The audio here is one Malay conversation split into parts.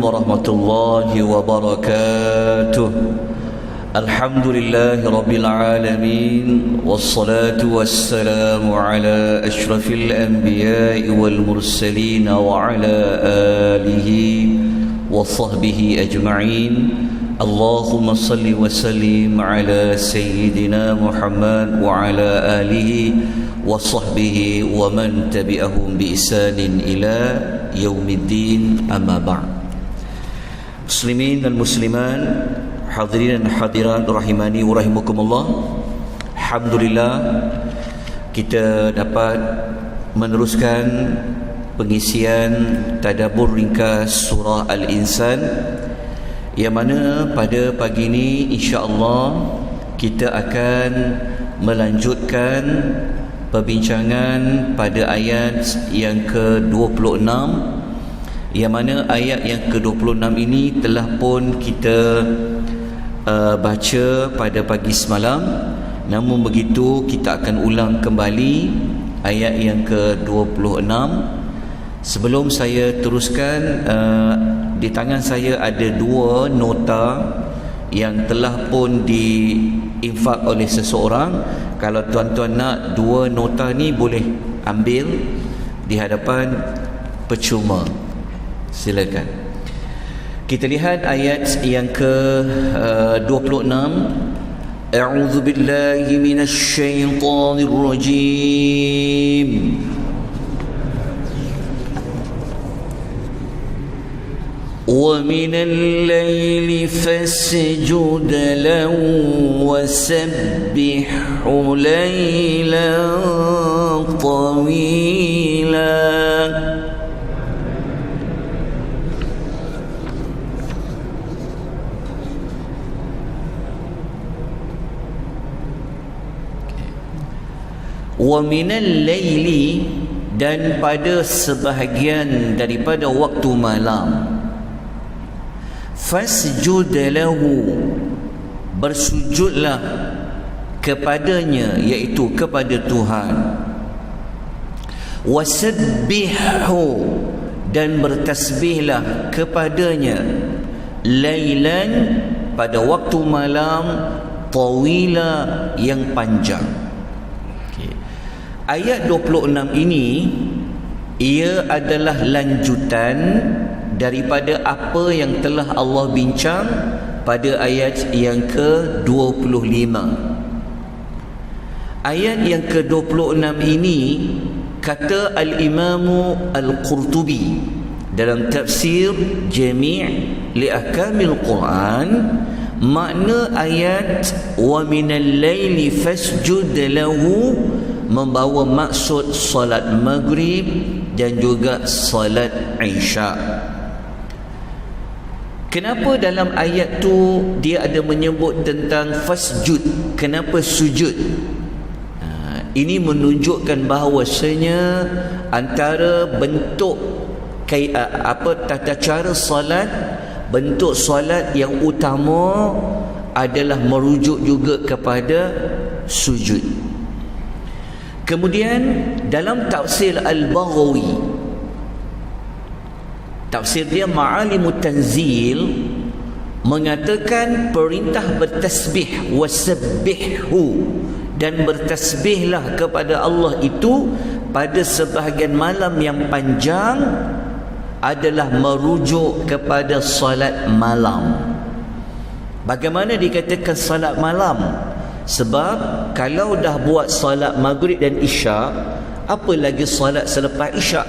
warahmatullahi wabarakatuh. Alhamdulillahi rabbil alamin, wassalatu wassalamu ala ashrafil anbiya'i wal mursalin wa ala alihi wa sahbihi ajma'in. Allahumma salli wa sallim ala sayyidina Muhammad wa ala alihi wa sahbihi wa man tabi'ahum bi ihsanin ila yaumiddin, amma ba'd. Muslimin dan muslimat, hadirin dan hadirat rahimani wa rahimakumullah. Alhamdulillah, kita dapat meneruskan pengisian tadabbur ringkas surah Al-Insan, yang mana pada pagi ini insya-Allah kita akan melanjutkan perbincangan pada ayat yang ke-26, yang mana ayat yang ke-26 ini telah pun kita baca pada pagi semalam. Namun begitu, kita akan ulang kembali ayat yang ke-26. Sebelum saya teruskan, di tangan saya ada dua nota yang telah pun diinfak oleh seseorang. Kalau tuan-tuan nak dua nota ni, boleh ambil di hadapan percuma. Silakan. Kita lihat ayat yang ke-26. A'udzu billahi minasy syaithanir rajim. وَمِنَ اللَّيْلِ فَاسْجُدْ لَهُ وَسَبِّحْهُ لَيْلًا طَوِيلًا. وَمِنَ اللَّيْلِ, dan pada sebahagian daripada waktu malam. Fasjud lahu, bersujudlah kepadanya, iaitu kepada Tuhan. Wasabbihhu, dan bertasbihlah kepadanya. Lailan, pada waktu malam. Tawila, yang panjang. Ayat 26 ini, ia adalah lanjutan daripada apa yang telah Allah bincang pada ayat yang ke-25. Ayat yang ke-26 ini, kata Al-Imamu Al-Qurtubi dalam tafsir Jami' li Ahkamil Quran, makna ayat wa minal laili fasjud lahu membawa maksud salat maghrib dan juga salat isya. Kenapa dalam ayat tu dia ada menyebut tentang fasjud? Kenapa sujud? Ini menunjukkan bahawasanya antara bentuk tata cara solat, bentuk solat yang utama adalah merujuk juga kepada sujud. Kemudian dalam tafsir Al-Baghawi, tafsir dia Ma'alimut Tanzil, mengatakan perintah bertasbih wasabbihhu, dan bertasbihlah kepada Allah itu pada sebahagian malam yang panjang adalah merujuk kepada salat malam. Bagaimana dikatakan salat malam? Sebab kalau dah buat salat maghrib dan isyak, apa lagi salat selepas isyak?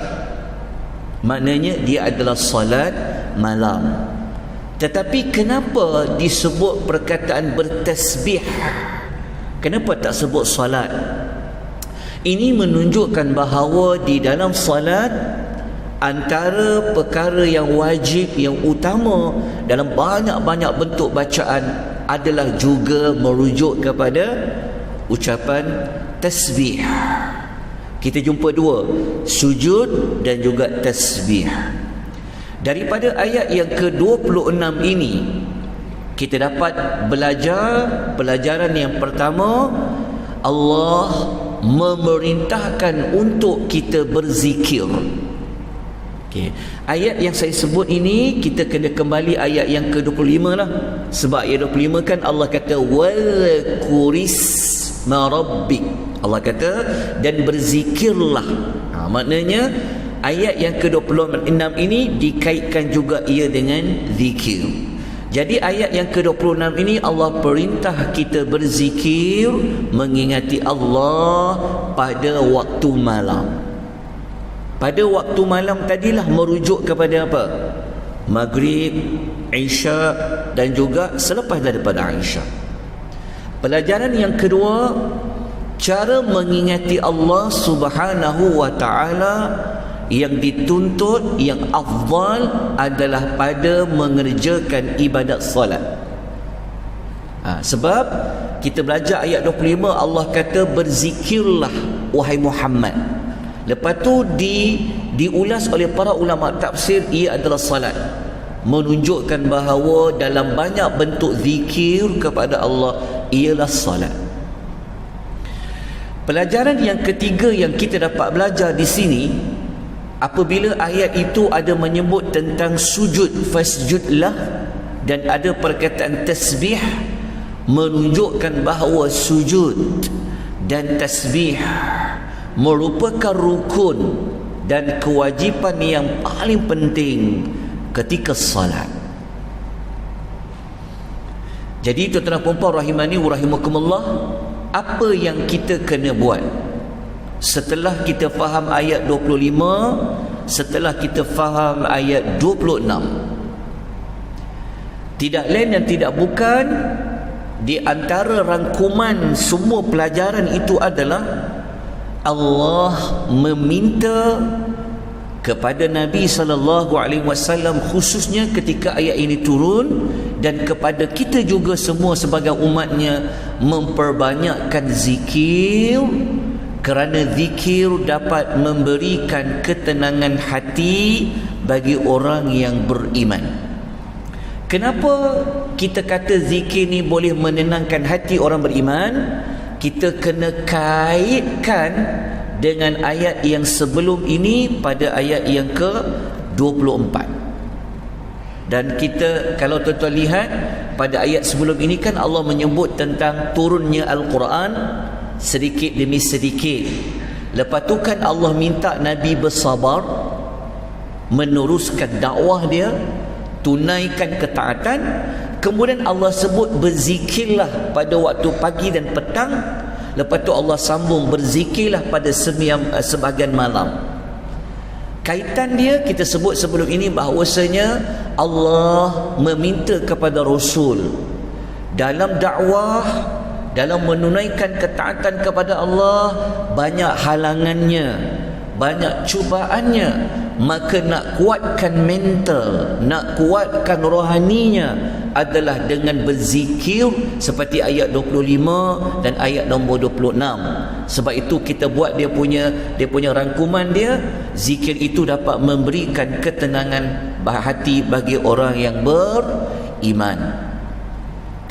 Maknanya dia adalah salat malam. Tetapi kenapa disebut perkataan bertasbih? Kenapa tak sebut salat? Ini menunjukkan bahawa di dalam salat, antara perkara yang wajib, yang utama dalam banyak-banyak bentuk bacaan adalah juga merujuk kepada ucapan tasbih. Kita jumpa dua, sujud dan juga tasbih. Daripada ayat yang ke-26 ini, kita dapat belajar pelajaran yang pertama, Allah memerintahkan untuk kita berzikir. Okay. Ayat yang saya sebut ini kita kena kembali ayat yang ke-25 lah. Sebab ayat 25 kan Allah kata wakuris marabbik. Allah kata dan berzikirlah. Maknanya ayat yang ke-26 ini dikaitkan juga ia dengan zikir. Jadi ayat yang ke-26 ini Allah perintah kita berzikir, mengingati Allah pada waktu malam. Pada waktu malam tadilah merujuk kepada apa? Maghrib, Isya dan juga selepas daripada Isya. Pelajaran yang kedua, cara mengingati Allah Subhanahu wa taala yang dituntut, yang afdal adalah pada mengerjakan ibadat solat. Sebab kita belajar ayat 25, Allah kata berzikirlah wahai Muhammad. Lepas tu diulas oleh para ulama tafsir, ia adalah salat, menunjukkan bahawa dalam banyak bentuk zikir kepada Allah ialah salat. Pelajaran yang ketiga yang kita dapat belajar di sini, apabila ayat itu ada menyebut tentang sujud, fasjudlah, dan ada perkataan tasbih, menunjukkan bahawa sujud dan tasbih merupakan rukun dan kewajipan yang paling penting ketika salat. Jadi tuan-tuan dan puan-puan rahimani wa rahimakumullah, apa yang kita kena buat setelah kita faham ayat 25, setelah kita faham ayat 26? Tidak lain dan tidak bukan, di antara rangkuman semua pelajaran itu adalah Allah meminta kepada Nabi SAW, khususnya ketika ayat ini turun, dan kepada kita juga semua sebagai umatnya, memperbanyakkan zikir, kerana zikir dapat memberikan ketenangan hati bagi orang yang beriman. Kenapa kita kata zikir ni boleh menenangkan hati orang beriman? Kita kena kaitkan dengan ayat yang sebelum ini pada ayat yang ke-24. Dan kita, kalau tuan-tuan lihat pada ayat sebelum ini kan Allah menyebut tentang turunnya Al-Quran sedikit demi sedikit. Lepas tu kan Allah minta Nabi bersabar, meneruskan dakwah dia, tunaikan ketaatan. Kemudian Allah sebut berzikirlah pada waktu pagi dan petang. Lepas tu Allah sambung berzikirlah pada sebahagian malam. Kaitan dia kita sebut sebelum ini bahawasanya Allah meminta kepada Rasul dalam dakwah, dalam menunaikan ketaatan kepada Allah, banyak halangannya, banyak cubaannya. Maka nak kuatkan mental, nak kuatkan rohaninya adalah dengan berzikir seperti ayat 25 dan ayat nombor 26. Sebab itu kita buat dia punya rangkuman dia, zikir itu dapat memberikan ketenangan hati bagi orang yang beriman.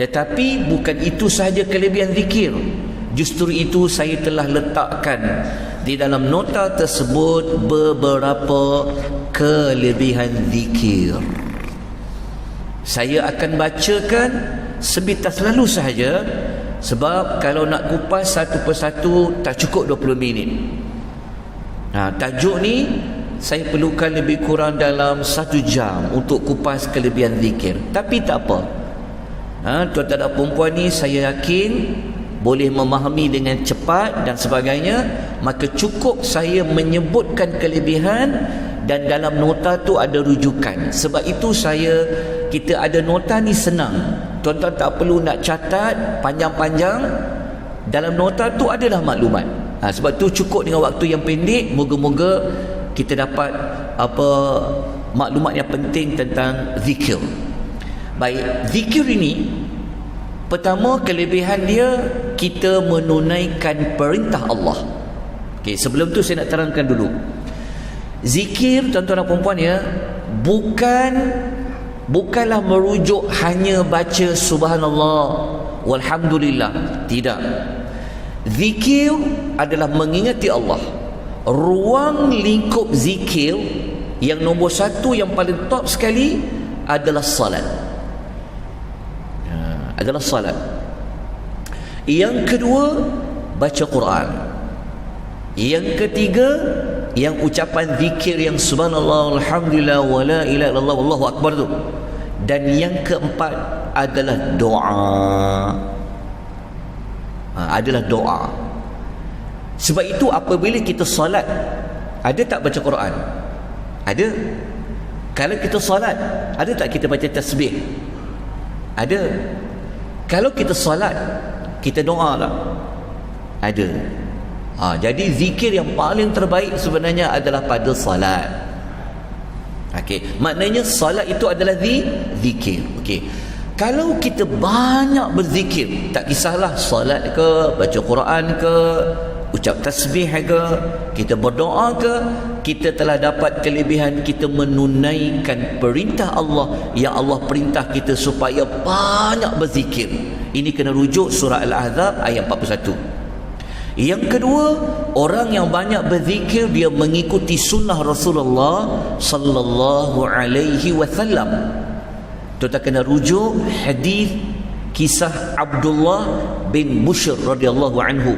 Tetapi bukan itu sahaja kelebihan zikir. Justru itu saya telah letakkan di dalam nota tersebut beberapa kelebihan zikir. Saya akan bacakan sebitas lalu sahaja, sebab kalau nak kupas satu persatu tak cukup 20 minit. Tajuk ni saya perlukan lebih kurang dalam 1 jam untuk kupas kelebihan zikir. Tapi tak apa, tuan-tuan dan perempuan ni saya yakin boleh memahami dengan cepat dan sebagainya. Maka cukup saya menyebutkan kelebihan dan dalam nota tu ada rujukan. Sebab itu kita ada nota ni senang. Tuan-tuan tak perlu nak catat panjang-panjang. Dalam nota tu adalah maklumat. Sebab tu cukup dengan waktu yang pendek. Moga-moga kita dapat maklumat yang penting tentang zikir. Baik, zikir ini, pertama kelebihan dia, kita menunaikan perintah Allah. Okey, sebelum tu saya nak terangkan dulu. Zikir tuan-tuan dan puan-puan ya, bukanlah merujuk hanya baca subhanallah walhamdulillah. Tidak. Zikir adalah mengingati Allah. Ruang lingkup zikir Yang nombor satu yang paling top sekali adalah salat. Adalah salat. Yang kedua, baca Quran. Yang ketiga, yang ucapan zikir yang subhanallah, alhamdulillah, wa la ilaha illallah, wallahu akbar tu. Dan yang keempat adalah doa. Adalah doa. Sebab itu apabila kita solat, ada tak baca Quran? Ada. Kalau kita solat, ada tak kita baca tasbih? Ada. Kalau kita solat, kita doa tak? Ada. Jadi zikir yang paling terbaik sebenarnya adalah pada salat. Okey, maknanya salat itu adalah zikir. Okey. Kalau kita banyak berzikir, tak kisahlah salat ke, baca Quran ke, ucap tasbih ke, kita berdoa ke, kita telah dapat kelebihan kita menunaikan perintah Allah yang Allah perintah kita supaya banyak berzikir. Ini kena rujuk surah Al-Ahzab ayat 41. Yang kedua, orang yang banyak berzikir dia mengikuti sunnah Rasulullah sallallahu alaihi wasallam. Kita kena rujuk hadis kisah Abdullah bin Bushr radhiyallahu anhu.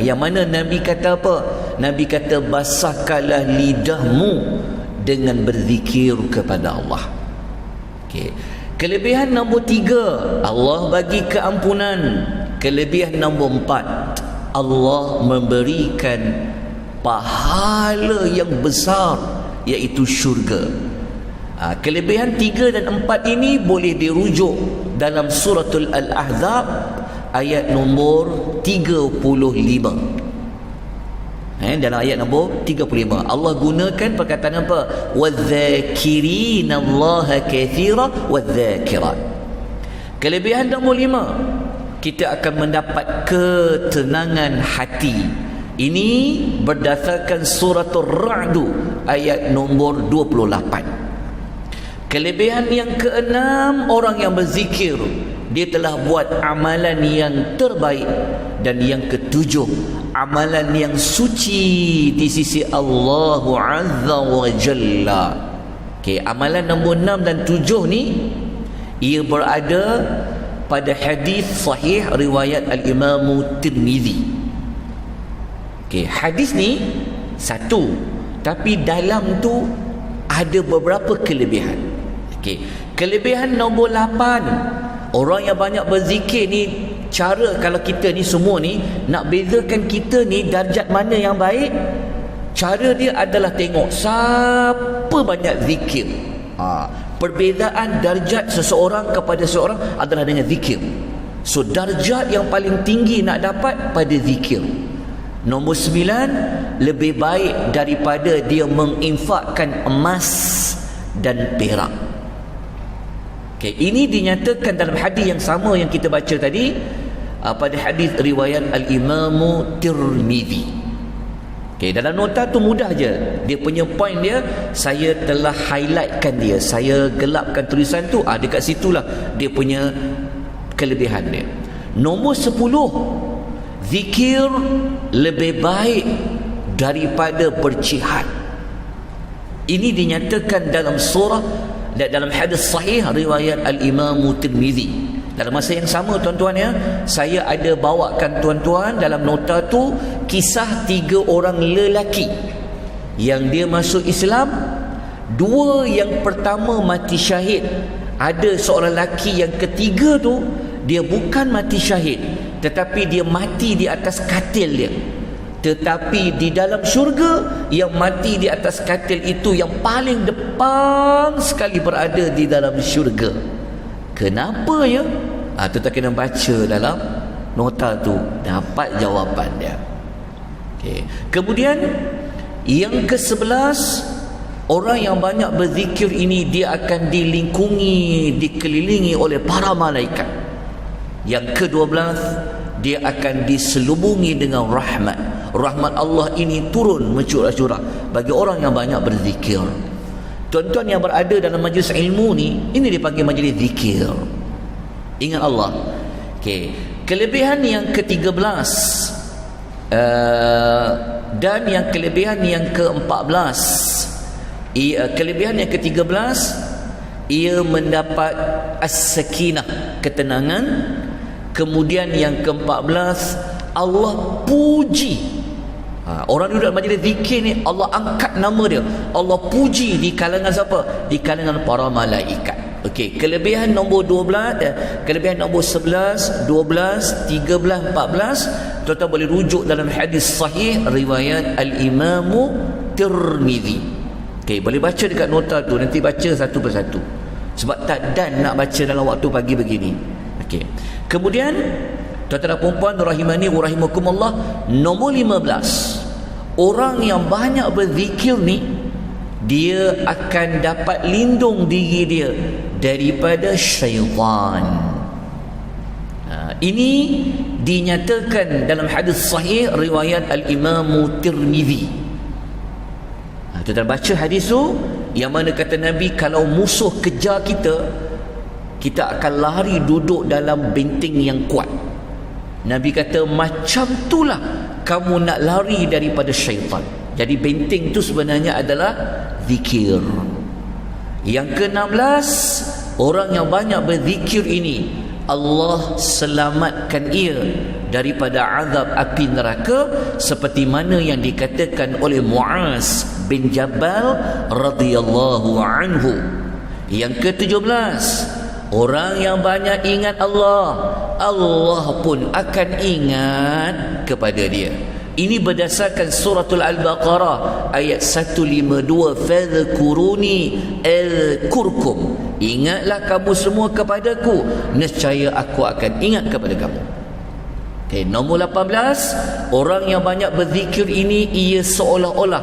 Yang mana Nabi kata apa? Nabi kata basahkanlah lidahmu dengan berzikir kepada Allah. Okey. Kelebihan nombor 3, Allah bagi keampunan. Kelebihan nombor 4, Allah memberikan pahala yang besar, iaitu syurga. Kelebihan 3 dan 4 ini boleh dirujuk dalam suratul Al-Ahzab ayat nombor 35. Dalam ayat nombor 35 Allah gunakan perkataan apa? Wadh-dhakirinallaha katsira wadh-dhakirat. Kelebihan nombor 5, kita akan mendapat ketenangan hati. Ini berdasarkan suratul Ra'd ayat nombor 28. Kelebihan yang ke-6, orang yang berzikir dia telah buat amalan yang terbaik. Dan yang ke-7, amalan yang suci di sisi Allah Azza wa Jalla. Okay, amalan nombor 6 dan 7 ni ia berada pada hadis sahih riwayat Al-Imam Tirmizi. Okay, hadis ni satu, tapi dalam tu ada beberapa kelebihan. Okay. Kelebihan nombor 8, orang yang banyak berzikir ni, cara kalau kita ni semua ni nak bezakan kita ni darjat mana yang baik, cara dia adalah tengok siapa banyak zikir. Perbezaan darjat seseorang kepada seseorang adalah dengan zikir. So darjat yang paling tinggi nak dapat pada zikir. Nombor 9, lebih baik daripada dia menginfakkan emas dan perak. Okay, ini dinyatakan dalam hadis yang sama yang kita baca tadi, pada hadis riwayat Al-Imam Tirmizi. Okay, dalam nota tu mudah je. Dia punya point dia, saya telah highlightkan dia, saya gelapkan tulisan tu. Dekat situlah dia punya kelebihan dia. Nombor 10, zikir lebih baik daripada berjihad. Ini dinyatakan dalam surah dan dalam hadis sahih riwayat Al-Imam Tirmizi. Dalam masa yang sama tuan-tuan ya, saya ada bawakan tuan-tuan dalam nota tu kisah 3 orang lelaki yang dia masuk Islam. 2 yang pertama mati syahid. Ada seorang lelaki yang ketiga tu dia bukan mati syahid, tetapi dia mati di atas katil dia. Tetapi di dalam syurga, yang mati di atas katil itu yang paling depan sekali berada di dalam syurga. Kenapa ya? Kita kena baca dalam nota tu, dapat jawapan dia. Okay. Kemudian yang ke-11, orang yang banyak berzikir ini dia akan dilingkungi, dikelilingi oleh para malaikat. Yang ke-12, dia akan diselubungi dengan rahmat. Rahmat Allah ini turun mencurah-curah bagi orang yang banyak berzikir. Tuan-tuan yang berada dalam majlis ilmu ni, ini dipanggil majlis zikir. Ingat Allah. Okay. Kelebihan yang ke-13 dan yang kelebihan yang ke-14, Kelebihan yang ke-13, ia mendapat as-sakinah, ketenangan. Kemudian yang ke-14, Allah puji. Orang duduk dalam majlis zikir ni, Allah angkat nama dia, Allah puji di kalangan siapa? Di kalangan para malaikat. Okey, kelebihan nombor 12, kelebihan nombor 11, 12, 13, 14, tuan-tuan boleh rujuk dalam hadis sahih riwayat Al-Imam Tirmizi. Okey, boleh baca dekat nota tu, nanti baca satu persatu. Sebab tak dan nak baca dalam waktu pagi begini. Okey. Kemudian tuan-tuan dan puan-puan rahimani wa rahimakumullah, nombor 15. Orang yang banyak berzikir ni, dia akan dapat lindung diri dia daripada syaitan. Ini dinyatakan dalam hadis sahih riwayat Al-Imam Tirmizi. Tuan-tuan baca hadis tu, yang mana kata Nabi, kalau musuh kejar kita, kita akan lari duduk dalam benteng yang kuat. Nabi kata macam itulah kamu nak lari daripada syaitan. Jadi benteng tu sebenarnya adalah zikir. Yang ke-16, orang yang banyak berzikir ini, Allah selamatkan ia daripada azab api neraka, seperti mana yang dikatakan oleh Muaz bin Jabal radhiyallahu anhu. Yang ke-17, orang yang banyak ingat Allah, Allah pun akan ingat kepada dia. Ini berdasarkan suratul Al-Baqarah ayat 152, fadhkuruni azkurkum, ingatlah kamu semua kepadaku, nescaya aku akan ingat kepada kamu. Okay, nombor 18, orang yang banyak berzikir ini, ia seolah-olah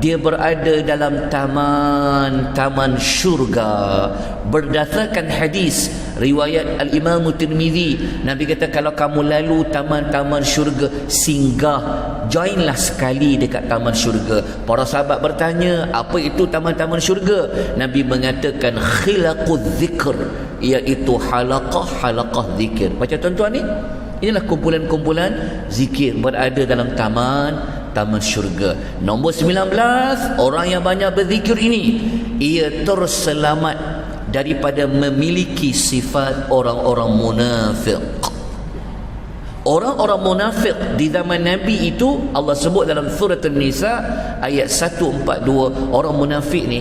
dia berada dalam taman syurga. Berdasarkan hadis riwayat Al-Imam Tirmizi, Nabi kata kalau kamu lalu taman-taman syurga, singgah, joinlah sekali dekat taman syurga. Para sahabat bertanya, apa itu taman-taman syurga? Nabi mengatakan khilaquz zikr, iaitu halaqah zikir. Macam tuan-tuan ni, inilah kumpulan-kumpulan zikir berada dalam taman syurga. Nombor 19, orang yang banyak berzikir ini, ia terselamat daripada memiliki sifat orang-orang munafik. Orang-orang munafik di zaman Nabi itu, Allah sebut dalam surah An-Nisa ayat 142, orang munafik ni,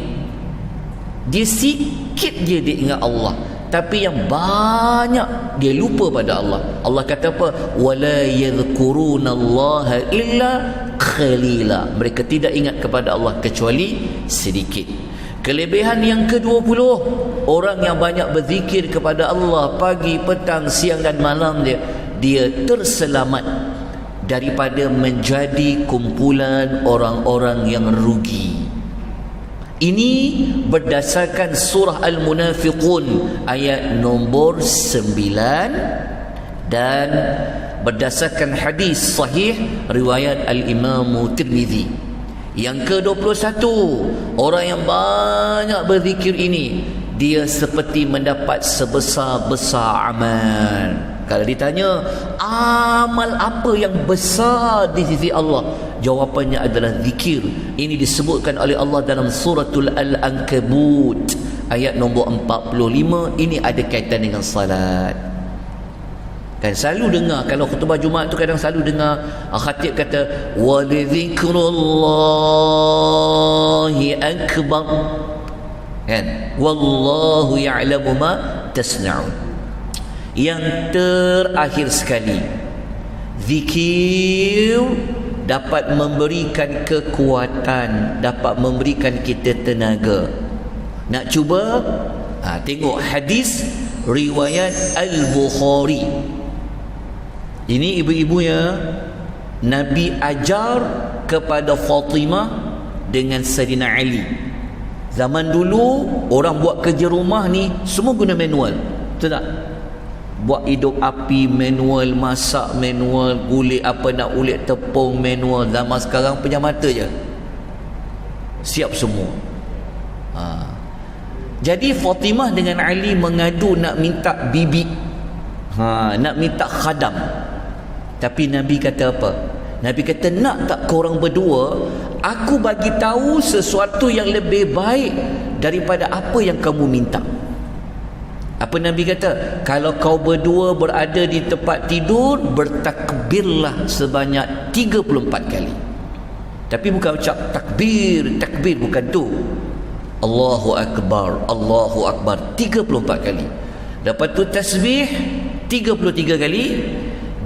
dia sikit je dia ingat Allah, tapi yang banyak dia lupa pada Allah. Allah kata apa? Wala yadhkurunallaha illa khalila. Mereka tidak ingat kepada Allah kecuali sedikit. Kelebihan yang ke-20, orang yang banyak berzikir kepada Allah pagi, petang, siang dan malam, dia terselamat daripada menjadi kumpulan orang-orang yang rugi. Ini berdasarkan surah Al-Munafiqun ayat nombor 9 dan berdasarkan hadis sahih riwayat Al-Imam Tirmizi. Yang ke-21, orang yang banyak berzikir ini, dia seperti mendapat sebesar-besar amal. Kalau ditanya amal apa yang besar di sisi Allah, jawapannya adalah zikir. Ini disebutkan oleh Allah dalam suratul Al-Ankabut ayat nombor 45. Ini ada kaitan dengan salat. Kan selalu dengar kalau khutbah Jumaat tu, kadang selalu dengar khatib kata wa lidzikrullahi akbar, kan, wallahu ya'lamu ma tasna'un. Yang terakhir sekali, zikir dapat memberikan kekuatan, dapat memberikan kita tenaga. Nak cuba? Tengok hadis riwayat Al-Bukhari. Ini ibu-ibunya Nabi ajar kepada Fatimah dengan Sayyidina Ali. Zaman dulu orang buat kerja rumah ni semua guna manual, betul tak? Buat hidup api manual, masak manual, gulik apa nak ulit tepung manual. Zaman sekarang pejam mata je, siap semua. Jadi Fatimah dengan Ali mengadu nak minta bibit, nak minta khadam. Tapi Nabi kata apa? Nabi kata, nak tak korang berdua aku bagi tahu sesuatu yang lebih baik daripada apa yang kamu minta. Apa Nabi kata? Kalau kau berdua berada di tempat tidur, bertakbirlah sebanyak 34 kali. Tapi bukan ucap takbir, bukan tu. Allahu Akbar, Allahu Akbar 34 kali. Lepas tu tasbih 33 kali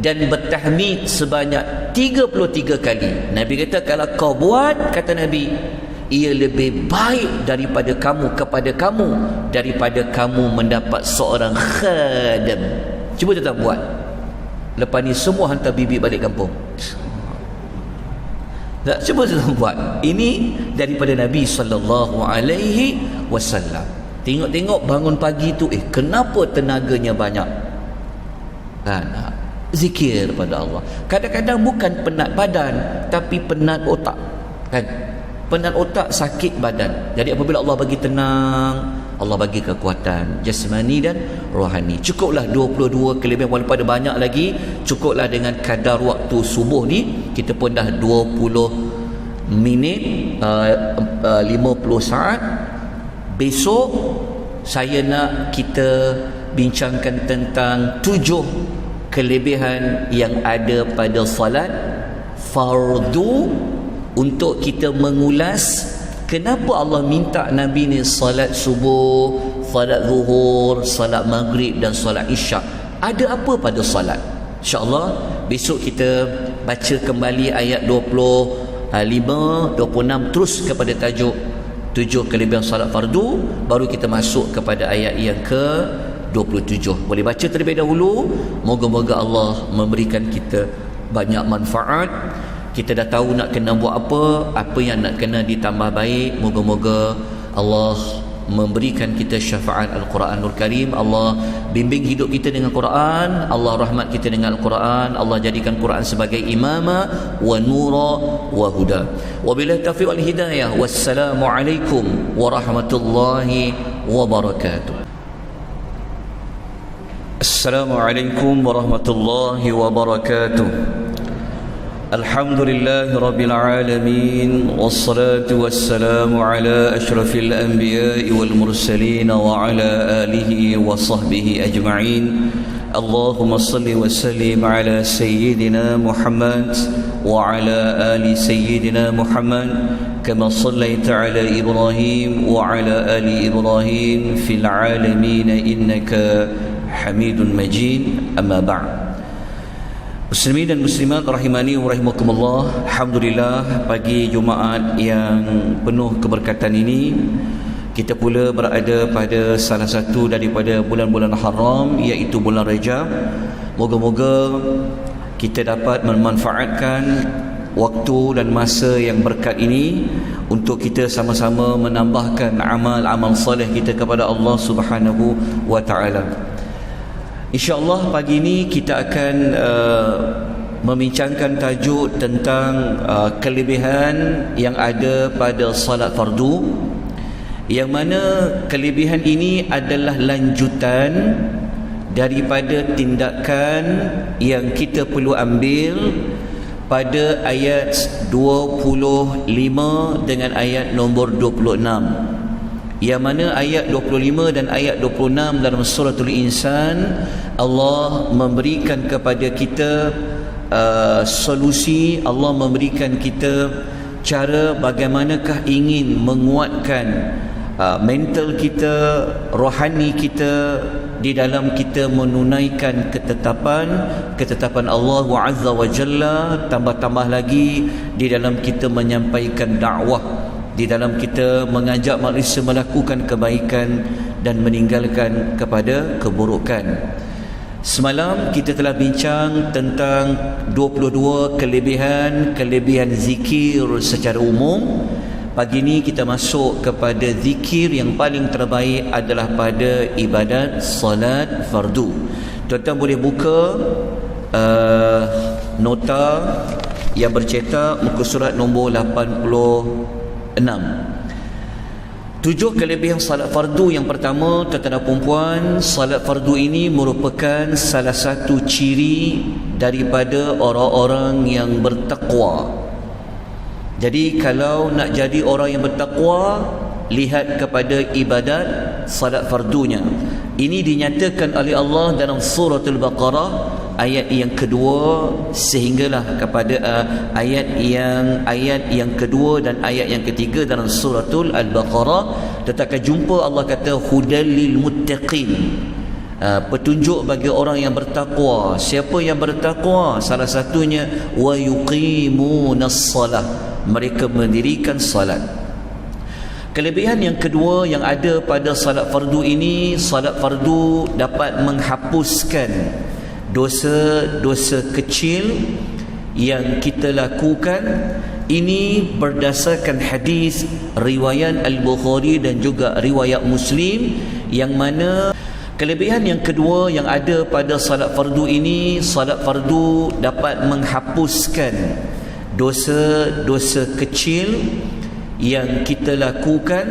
dan bertahmid sebanyak 33 kali. Nabi kata kalau kau buat, kata Nabi, ia lebih baik daripada kamu kepada kamu daripada kamu mendapat seorang khadim. Cuba tuan buat. Lepas ni semua hantar bibi balik kampung. Tak, cuba tuan buat. Ini daripada Nabi SAW. Tengok-tengok bangun pagi tu, kenapa tenaganya banyak? Kan? Zikir pada Allah. Kadang-kadang bukan penat badan, tapi penat otak. Kan? Penat otak, sakit badan. Jadi apabila Allah bagi tenang, Allah bagi kekuatan jasmani dan rohani. Cukuplah 22 kelebihan, walaupun ada banyak lagi. Cukuplah dengan kadar waktu subuh ni. Kita pun dah 20 minit 50 saat. Besok saya nak kita bincangkan tentang 7 kelebihan yang ada pada salat fardu, untuk kita mengulas kenapa Allah minta Nabi ni salat subuh, salat zuhur, salat maghrib dan salat isyak. Ada apa pada salat? InsyaAllah besok kita baca kembali ayat 25, 26 terus kepada tajuk 7 kelebihan salat fardu, baru kita masuk kepada ayat yang ke 27. Boleh baca terlebih dahulu. Moga-moga Allah memberikan kita banyak manfaat. Kita dah tahu nak kena buat apa yang nak kena ditambah baik. Moga-moga Allah memberikan kita syafaat Al-Quranul Karim. Allah bimbing hidup kita dengan Quran. Allah rahmat kita dengan Al-Quran. Allah jadikan Quran sebagai imama wa nura wa huda. Wabillahi taufiq wal hidayah. Wassalamualaikum warahmatullahi wabarakatuh. Assalamualaikum warahmatullahi wabarakatuh. Alhamdulillah Rabbil Alamin, wassalatu wassalamu ala ashrafil anbiya'i wal mursalin wa ala alihi wa sahbihi ajma'in. Allahumma salli wa sallim ala Sayyidina Muhammad wa ala ali Sayyidina Muhammad kama sallaita ala Ibrahim wa ala ali Ibrahim fil alamin innaka Hamidun Majid. Amma ba'd. Muslimin dan muslimat rahimani wa rahimakumullah. Alhamdulillah, pagi Jumaat yang penuh keberkatan ini kita pula berada pada salah satu daripada bulan-bulan haram, iaitu bulan Rajab. Moga-moga kita dapat memanfaatkan waktu dan masa yang berkat ini untuk kita sama-sama menambahkan amal-amal soleh kita kepada Allah Subhanahu wa taala. InsyaAllah pagi ini kita akan membincangkan tajuk tentang kelebihan yang ada pada salat fardu, yang mana kelebihan ini adalah lanjutan daripada tindakan yang kita perlu ambil pada ayat 25 dengan ayat nombor 26, yang mana ayat 25 dan ayat 26 dalam suratul Insan, Allah memberikan kepada kita solusi. Allah memberikan kita cara bagaimanakah ingin menguatkan mental kita, rohani kita di dalam kita menunaikan ketetapan Allah Azza wa Jalla. Tambah-tambah lagi di dalam kita menyampaikan dakwah, di dalam kita mengajak manusia melakukan kebaikan dan meninggalkan kepada keburukan. Semalam kita telah bincang tentang 22 kelebihan zikir secara umum. Pagi ini kita masuk kepada zikir yang paling terbaik adalah pada ibadat salat fardu. Tuan-tuan boleh buka nota yang bercetak muka surat nombor 86. 7 kelebihan salat fardu. Yang pertama, tuan-tuan dan puan-puan, salat fardu ini merupakan salah satu ciri daripada orang-orang yang bertakwa. Jadi kalau nak jadi orang yang bertakwa, lihat kepada ibadat salat fardunya. Ini dinyatakan oleh Allah dalam surah Al-Baqarah ayat yang kedua sehinggalah kepada ayat yang kedua dan ayat yang ketiga dalam surah Al-Baqarah. Kita akan jumpa Allah kata hudal lil muttaqin, petunjuk bagi orang yang bertakwa. Siapa yang bertakwa? Salah satunya wa yuqimunas salah, mereka mendirikan salat. Kelebihan yang kedua yang ada pada salat fardu ini, salat fardu dapat menghapuskan dosa-dosa kecil yang kita lakukan. Ini berdasarkan hadis riwayat Al-Bukhari dan juga riwayat Muslim, yang mana kelebihan yang kedua yang ada pada salat fardu ini, salat fardu dapat menghapuskan dosa-dosa kecil yang kita lakukan.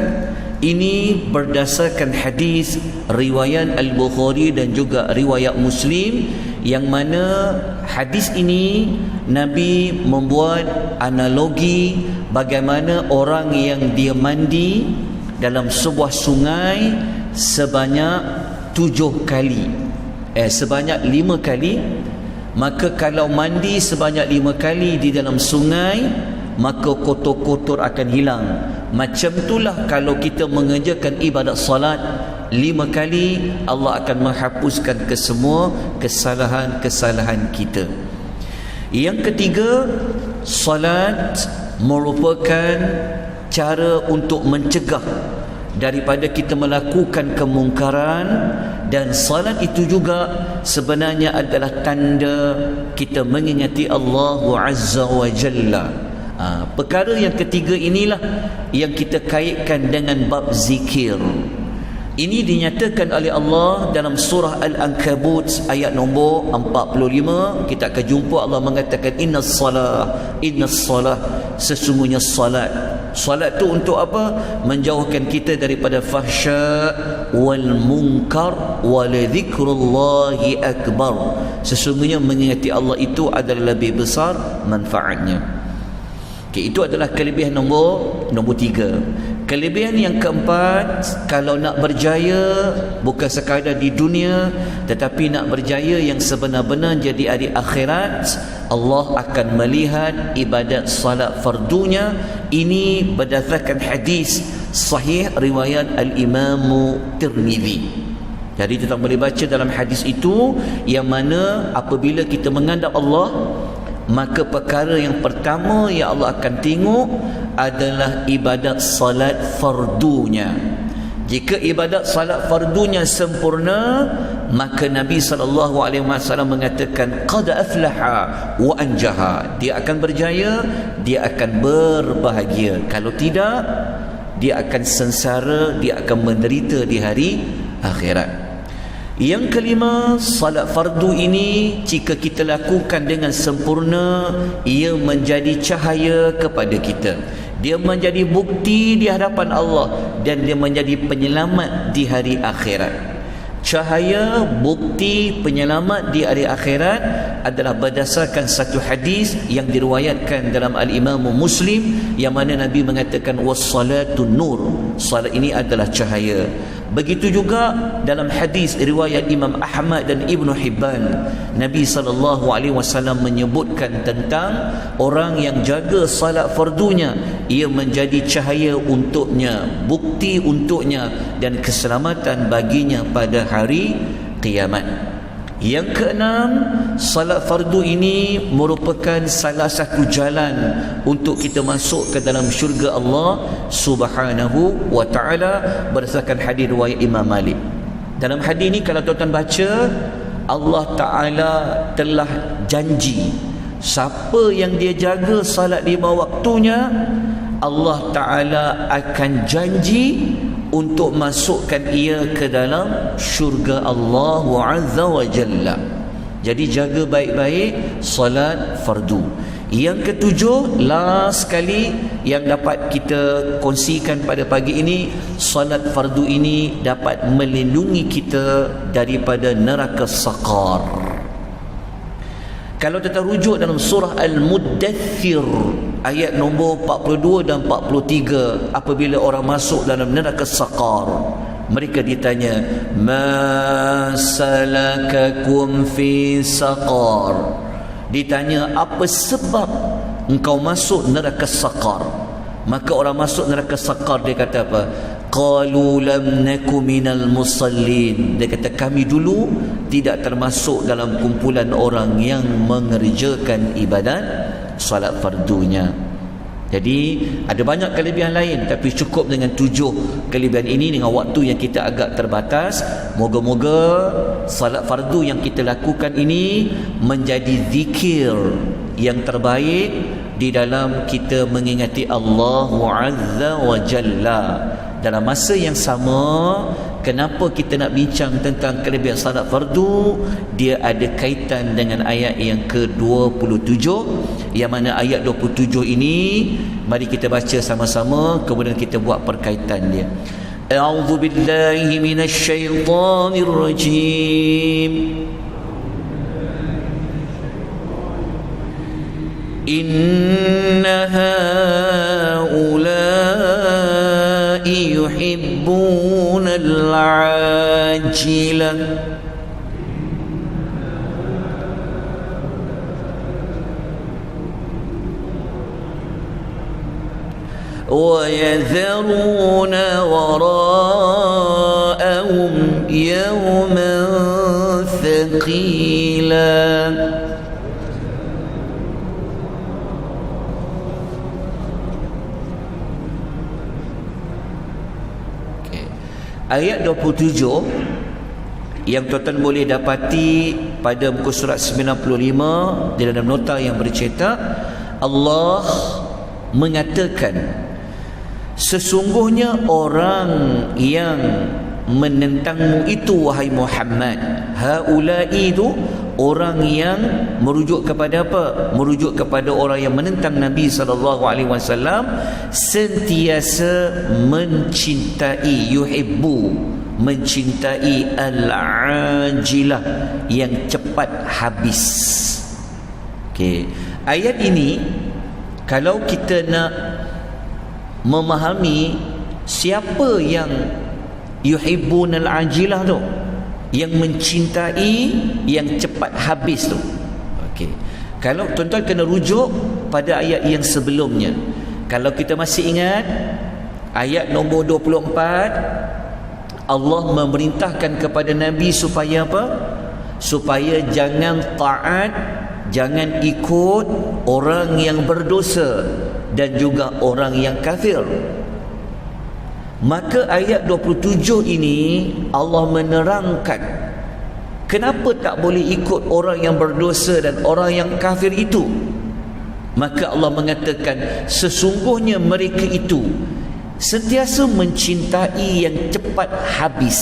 Ini berdasarkan hadis riwayat Al-Bukhari dan juga riwayat Muslim, yang mana hadis ini Nabi membuat analogi bagaimana orang yang dia mandi dalam sebuah sungai sebanyak 7 kali, sebanyak 5 kali. Maka kalau mandi sebanyak 5 kali di dalam sungai, maka kotor-kotor akan hilang. Macam itulah kalau kita mengerjakan ibadat salat 5 kali, Allah akan menghapuskan kesemua kesalahan-kesalahan kita. Yang ketiga, salat merupakan cara untuk mencegah daripada kita melakukan kemungkaran, dan salat itu juga sebenarnya adalah tanda kita mengingati Allah Azza wa Jalla. Perkara yang ketiga inilah yang kita kaitkan dengan bab zikir. Ini dinyatakan oleh Allah dalam surah Al-Ankabut ayat nombor 45. Kita akan jumpa Allah mengatakan innas salah, sesungguhnya salat. Salat tu untuk apa? Menjauhkan kita daripada fahsya wal munkar wa dzikrullahi akbar. Sesungguhnya mengingati Allah itu adalah lebih besar manfaatnya. Okay, itu adalah kelebihan nombor 3. Kelebihan yang keempat, kalau nak berjaya bukan sekadar di dunia, tetapi nak berjaya yang sebenar-benar jadi hari akhirat, Allah akan melihat ibadat salat fardunya. Ini berdasarkan hadis sahih riwayat Al-Imam Tirmizi. Jadi kita boleh baca dalam hadis itu, yang mana apabila kita menghadap Allah, maka perkara yang pertama yang Allah akan tengok adalah ibadat salat fardunya. Jika ibadat salat fardunya sempurna, maka Nabi SAW mengatakan qad aflaha wa anjaha, dia akan berjaya, dia akan berbahagia. Kalau tidak, dia akan sengsara, dia akan menderita di hari akhirat. Yang kelima, salat fardu ini jika kita lakukan dengan sempurna, ia menjadi cahaya kepada kita. Dia menjadi bukti di hadapan Allah, dan dia menjadi penyelamat di hari akhirat. Cahaya, bukti, penyelamat di hari akhirat adalah berdasarkan satu hadis yang diriwayatkan dalam Al-Imam Muslim, yang mana Nabi mengatakan wassalatun nur, salat ini adalah cahaya. Begitu juga dalam hadis riwayat Imam Ahmad dan Ibnu Hibban, Nabi SAW menyebutkan tentang orang yang jaga salat fardunya, ia menjadi cahaya untuknya, bukti untuknya, dan keselamatan baginya pada hari kiamat. Yang keenam, salat fardu ini merupakan salah satu jalan untuk kita masuk ke dalam syurga Allah Subhanahu wa ta'ala, berdasarkan hadis riwayat Imam Malik. Dalam hadis ini kalau tuan-tuan baca, Allah Ta'ala telah janji siapa yang dia jaga salat 5 waktunya, Allah Ta'ala akan janji untuk masukkan ia ke dalam syurga Allah Azza wa Jalla. Jadi jaga baik-baik salat fardu. Yang ketujuh, last sekali yang dapat kita kongsikan pada pagi ini, salat fardu ini dapat melindungi kita daripada neraka saqar. Kalau kita rujuk dalam surah Al-Muddathir ayat nombor 42 dan 43, apabila orang masuk dalam neraka Saqar, mereka ditanya, ma salakakum fi saqar, ditanya apa sebab engkau masuk neraka Saqar. Maka orang masuk neraka Saqar, dia kata apa? Qalu lam naku minal musallin, dia kata kami dulu tidak termasuk dalam kumpulan orang yang mengerjakan ibadat solat fardunya. Jadi ada banyak kelebihan lain, tapi cukup dengan 7 kelebihan ini dengan waktu yang kita agak terbatas. Moga-moga salat fardu yang kita lakukan ini menjadi zikir yang terbaik di dalam kita mengingati Allah Azza wa Jalla. Dalam masa yang sama, kenapa kita nak bincang tentang kelebihan salat fardu? Dia ada kaitan dengan ayat yang ke-27, yang mana ayat 27 ini mari kita baca sama-sama, kemudian kita buat perkaitan dia. A'udzu billahi minasy syaithanir rajim. Inna haula'i yuhibbuna al-'ajilah wa yadharuna wara'ahum yawman thaqila. Ayat 27 yang tuan-tuan boleh dapati pada muka surat 95 di dalam nota yang bercetak, Allah mengatakan sesungguhnya orang yang menentangmu itu wahai Muhammad, haula'i itu orang yang merujuk kepada apa? Merujuk kepada orang yang menentang Nabi SAW, sentiasa mencintai, yuhibbu, mencintai al-ajilah, yang cepat habis. Okey, ayat ini kalau kita nak memahami siapa yang yuhibbun al-ajilah tu, yang mencintai yang cepat habis tu. Okey, kalau tuan-tuan kena rujuk pada ayat yang sebelumnya. Kalau kita masih ingat ayat nombor 24, Allah memerintahkan kepada Nabi supaya apa? Supaya jangan taat, jangan ikut orang yang berdosa dan juga orang yang kafir. Maka ayat 27 ini Allah menerangkan kenapa tak boleh ikut orang yang berdosa dan orang yang kafir itu. Maka Allah mengatakan sesungguhnya mereka itu sentiasa mencintai yang cepat habis.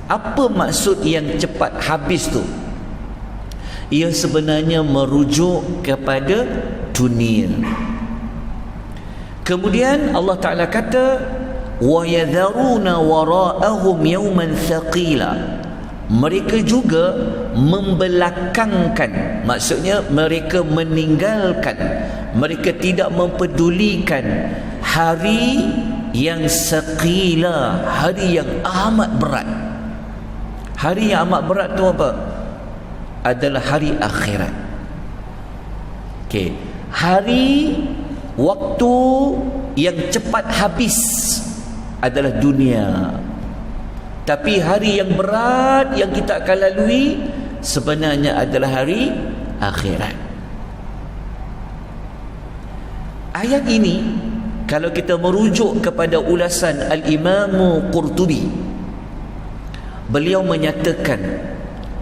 Apa maksud yang cepat habis tu? Ia sebenarnya merujuk kepada dunia. Kemudian Allah Ta'ala kata wa yadharuna wara'ahum yawman thaqila, mereka juga membelakangkan, maksudnya mereka meninggalkan, mereka tidak mempedulikan hari yang thaqila, hari yang amat berat. Hari yang amat berat tu apa? Adalah hari akhirat. Okey, hari waktu yang cepat habis adalah dunia. Tapi hari yang berat yang kita akan lalui sebenarnya adalah hari akhirat. Ayat ini kalau kita merujuk kepada ulasan Al-Imam Qurtubi, beliau menyatakan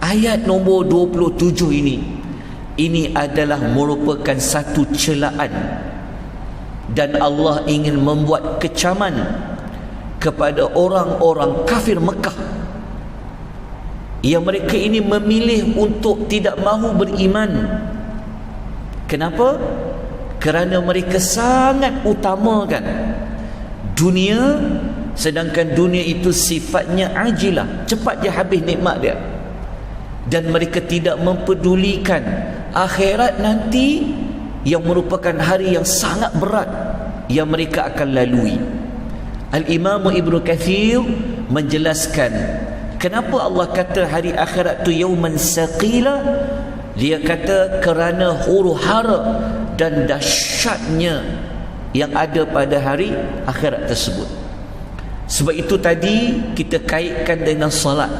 ayat nombor 27 ini adalah merupakan satu celaan, dan Allah ingin membuat kecaman kepada orang-orang kafir Mekah yang mereka ini memilih untuk tidak mahu beriman. Kenapa? Kerana mereka sangat utamakan dunia, sedangkan dunia itu sifatnya ajilah, cepat je habis nikmat dia. dan mereka tidak mempedulikan akhirat nanti yang merupakan hari yang sangat berat yang mereka akan lalui. Al-Imam Ibn Kathir menjelaskan kenapa Allah kata hari akhirat tu yauman saqila. Dia kata kerana huru-hara dan dahsyatnya yang ada pada hari akhirat tersebut. Sebab itu tadi kita kaitkan dengan solat.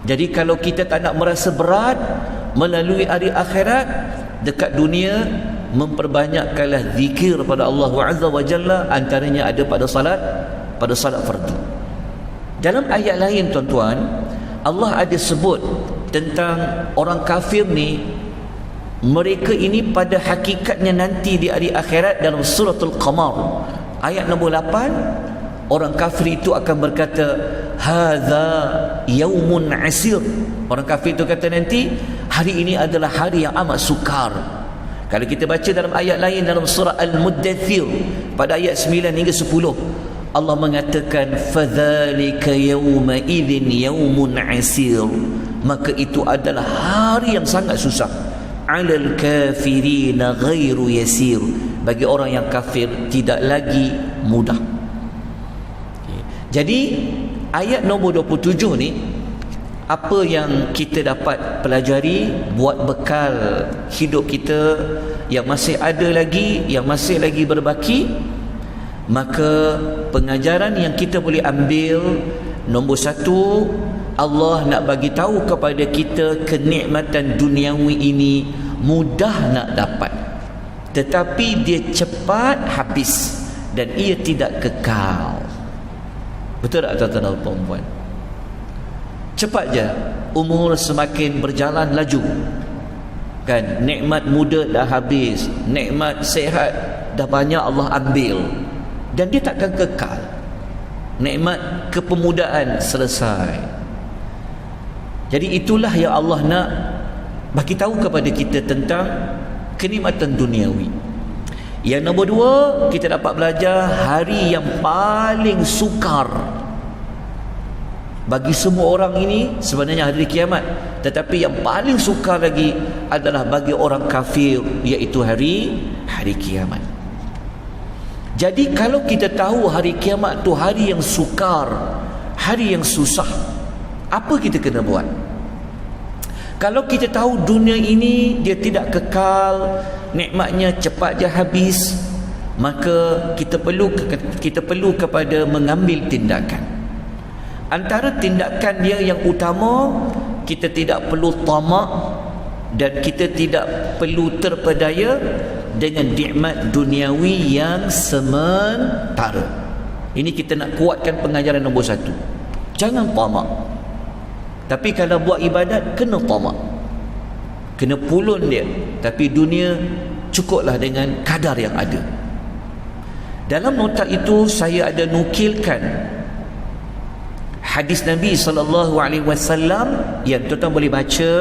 Jadi kalau kita tak nak merasa berat melalui hari akhirat, dekat dunia memperbanyakkanlah zikir pada Allah Azza wa Jalla, antaranya ada pada salat fardu. Dalam ayat lain tuan-tuan, Allah ada sebut tentang orang kafir ni, mereka ini pada hakikatnya nanti di hari akhirat. Dalam suratul Qamar ayat nombor 8, orang kafir itu akan berkata hadza yaumun asir. Orang kafir itu kata nanti hari ini adalah hari yang amat sukar. Kalau kita baca dalam ayat lain dalam surah Al-Muddathir pada ayat 9 hingga 10, Allah mengatakan fadzalika yauma idzin yaumun asir, maka itu adalah hari yang sangat susah. Alal kafirina ghairu yasir, bagi orang yang kafir tidak lagi mudah. Jadi ayat nombor 27 ni, apa yang kita dapat pelajari buat bekal hidup kita yang masih ada lagi, yang masih lagi berbaki? Maka pengajaran yang kita boleh ambil, nombor satu, Allah nak bagi tahu kepada kita kenikmatan duniawi ini mudah nak dapat, tetapi dia cepat habis dan ia tidak kekal. Betul tak tuan-tuan dan puan-puan? Cepat je umur semakin berjalan laju, kan? Nikmat muda dah habis, nikmat sehat dah banyak Allah ambil, dan dia takkan kekal. Nikmat kepemudaan selesai. Jadi itulah yang Allah nak bagi tahu kepada kita tentang kenikmatan duniawi. Yang nombor dua, kita dapat belajar hari yang paling sukar bagi semua orang ini sebenarnya hari kiamat, tetapi yang paling sukar lagi adalah bagi orang kafir, iaitu hari kiamat. Jadi kalau kita tahu hari kiamat tu hari yang sukar, hari yang susah, apa kita kena buat? Kalau kita tahu dunia ini dia tidak kekal, nikmatnya cepat je habis, maka kita perlu kepada mengambil tindakan. Antara tindakan dia yang utama, kita tidak perlu tamak dan kita tidak perlu terpedaya dengan nikmat duniawi yang sementara. Ini kita nak kuatkan pengajaran nombor satu. Jangan tamak. Tapi kalau buat ibadat, kena tamak, kena pulun dia. Tapi dunia cukuplah dengan kadar yang ada. Dalam nota itu saya ada nukilkan hadis Nabi SAW yang tuan-tuan boleh baca,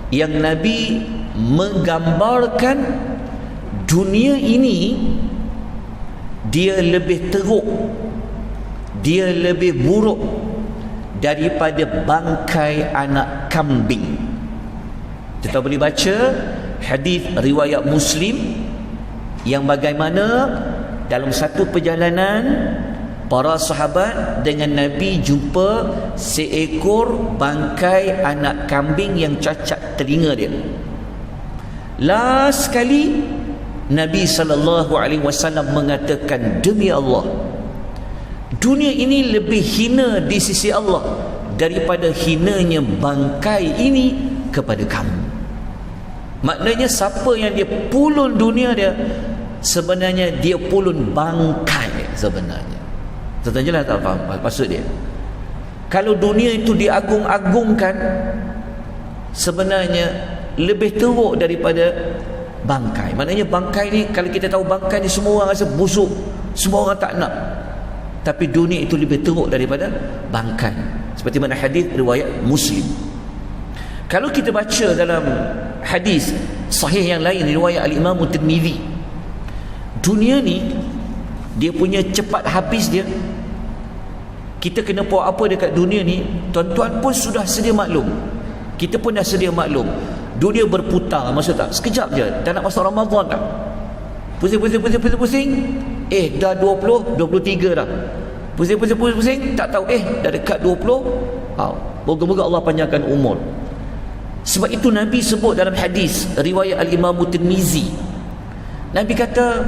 yang Nabi menggambarkan dunia ini dia lebih teruk, dia lebih buruk daripada bangkai anak kambing. Kita boleh baca hadis riwayat Muslim yang bagaimana dalam satu perjalanan para sahabat dengan Nabi jumpa seekor bangkai anak kambing yang cacat telinga dia. Last sekali Nabi SAW mengatakan, demi Allah, dunia ini lebih hina di sisi Allah daripada hinanya bangkai ini kepada kamu. Maknanya siapa yang dia pulun dunia dia, sebenarnya dia pulun bangkai sebenarnya. Tuan-tuan jelas tak faham maksud dia? Kalau dunia itu diagung-agungkan, sebenarnya lebih teruk daripada bangkai. Maknanya bangkai ni, kalau kita tahu bangkai ni semua orang rasa busuk, semua orang tak nak. Tapi dunia itu lebih teruk daripada bangkai, seperti mana hadis riwayat Muslim. Kalau kita baca dalam hadis sahih yang lain riwayat Al-Imam Tirmizi, dunia ni dia punya cepat habis dia, kita kena buat apa dekat dunia ni, tuan-tuan pun sudah sedia maklum, kita pun dah sedia maklum, dunia berputar, maksud tak? Sekejap je, dah nak masuk Ramadan dah, pusing, dah 20, 23 dah, pusing, tak tahu, dah dekat 20. Moga-moga Allah panjangkan umur. Sebab itu Nabi sebut dalam hadis riwayat Al-Imam Tirmizi, Nabi kata,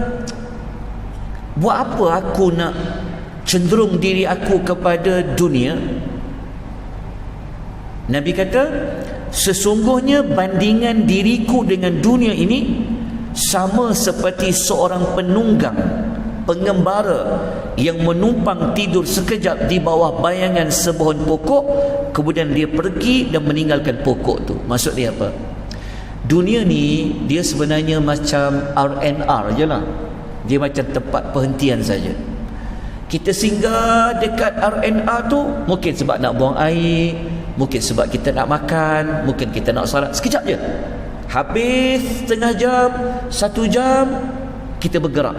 buat apa aku nak cenderung diri aku kepada dunia? Nabi kata, sesungguhnya bandingan diriku dengan dunia ini sama seperti seorang penunggang, pengembara yang menumpang tidur sekejap di bawah bayangan sebuah pokok, kemudian dia pergi dan meninggalkan pokok tu. Maksud dia apa? Dunia ni dia sebenarnya macam R&R je lah, dia macam tempat perhentian saja. Kita singgah dekat R&R tu mungkin sebab nak buang air, mungkin sebab kita nak makan, mungkin kita nak salat, sekejap je. Habis setengah jam, 1 jam, kita bergerak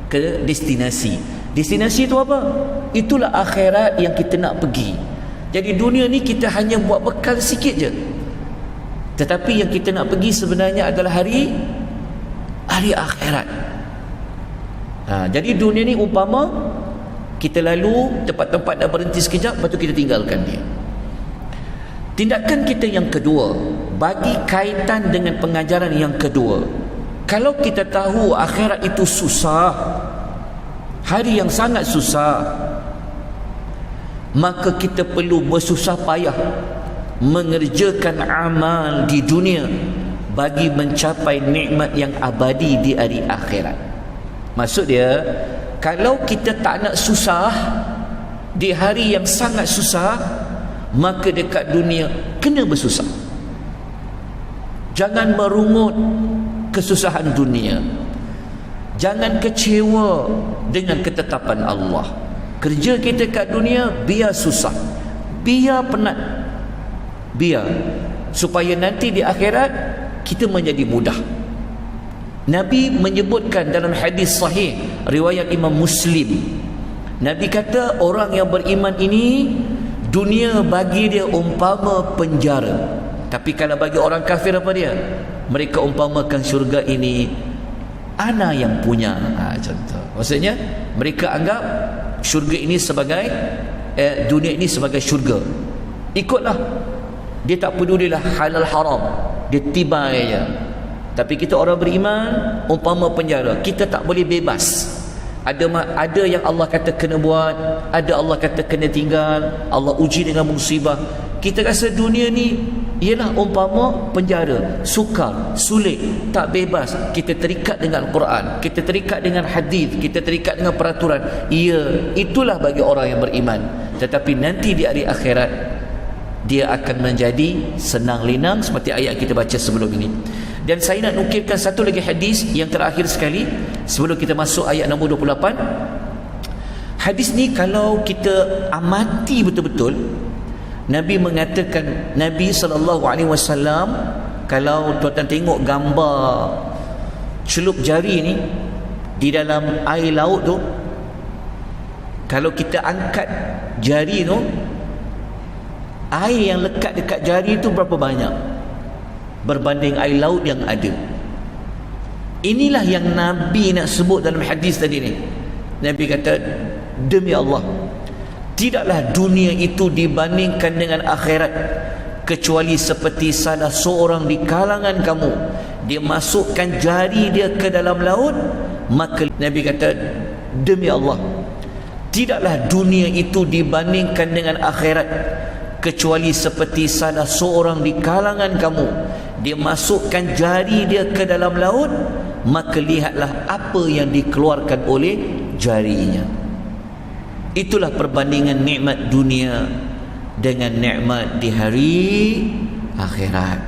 ke destinasi. Destinasi itu apa? Itulah akhirat yang kita nak pergi. Jadi dunia ni kita hanya buat bekal sikit je, tetapi yang kita nak pergi sebenarnya adalah hari akhirat. Jadi dunia ni umpama kita lalu tempat-tempat nak berhenti sekejap, lepas tu kita tinggalkan dia. Tindakan kita yang kedua, bagi kaitan dengan pengajaran yang kedua, kalau kita tahu akhirat itu susah, hari yang sangat susah, maka kita perlu bersusah payah mengerjakan amal di dunia bagi mencapai nikmat yang abadi di hari akhirat. Maksud dia, kalau kita tak nak susah di hari yang sangat susah, maka dekat dunia kena bersusah. Jangan merungut kesusahan dunia, jangan kecewa dengan ketetapan Allah. Kerja kita kat dunia biar susah, biar penat, biar supaya nanti di akhirat kita menjadi mudah. Nabi menyebutkan dalam hadis sahih riwayat Imam Muslim, Nabi kata, orang yang beriman ini dunia bagi dia umpama penjara, tapi kalau bagi orang kafir apa dia? Mereka umpamakan syurga ini ana yang punya. Contoh, maksudnya mereka anggap syurga ini sebagai dunia ini sebagai syurga. Ikutlah, dia tak pedulilah halal haram, dia tibai je. Tapi kita orang beriman umpama penjara, kita tak boleh bebas. Ada yang Allah kata kena buat, ada Allah kata kena tinggal, Allah uji dengan musibah. Kita rasa dunia ni ialah umpama penjara, sukar, sulit, tak bebas. Kita terikat dengan Quran, kita terikat dengan hadis, kita terikat dengan peraturan. Ya, itulah bagi orang yang beriman. Tetapi nanti di hari akhirat dia akan menjadi senang linang seperti ayat kita baca sebelum ini. Dan saya nak nukilkan satu lagi hadis yang terakhir sekali sebelum kita masuk ayat nombor 28. Hadis ni kalau kita amati betul-betul, Nabi mengatakan, Nabi SAW, kalau tuan-tuan tengok gambar celup jari ni di dalam air laut tu, kalau kita angkat jari tu, air yang lekat dekat jari tu berapa banyak berbanding air laut yang ada. Inilah yang Nabi nak sebut dalam hadis tadi ni. Nabi kata, demi Allah, tidaklah dunia itu dibandingkan dengan akhirat kecuali seperti salah seorang di kalangan kamu, dia masukkan jari dia ke dalam laut, maka Nabi kata, demi Allah, tidaklah dunia itu dibandingkan dengan akhirat kecuali seperti salah seorang di kalangan kamu, dia masukkan jari dia ke dalam laut, maka lihatlah apa yang dikeluarkan oleh jarinya. Itulah perbandingan nikmat dunia dengan nikmat di hari akhirat.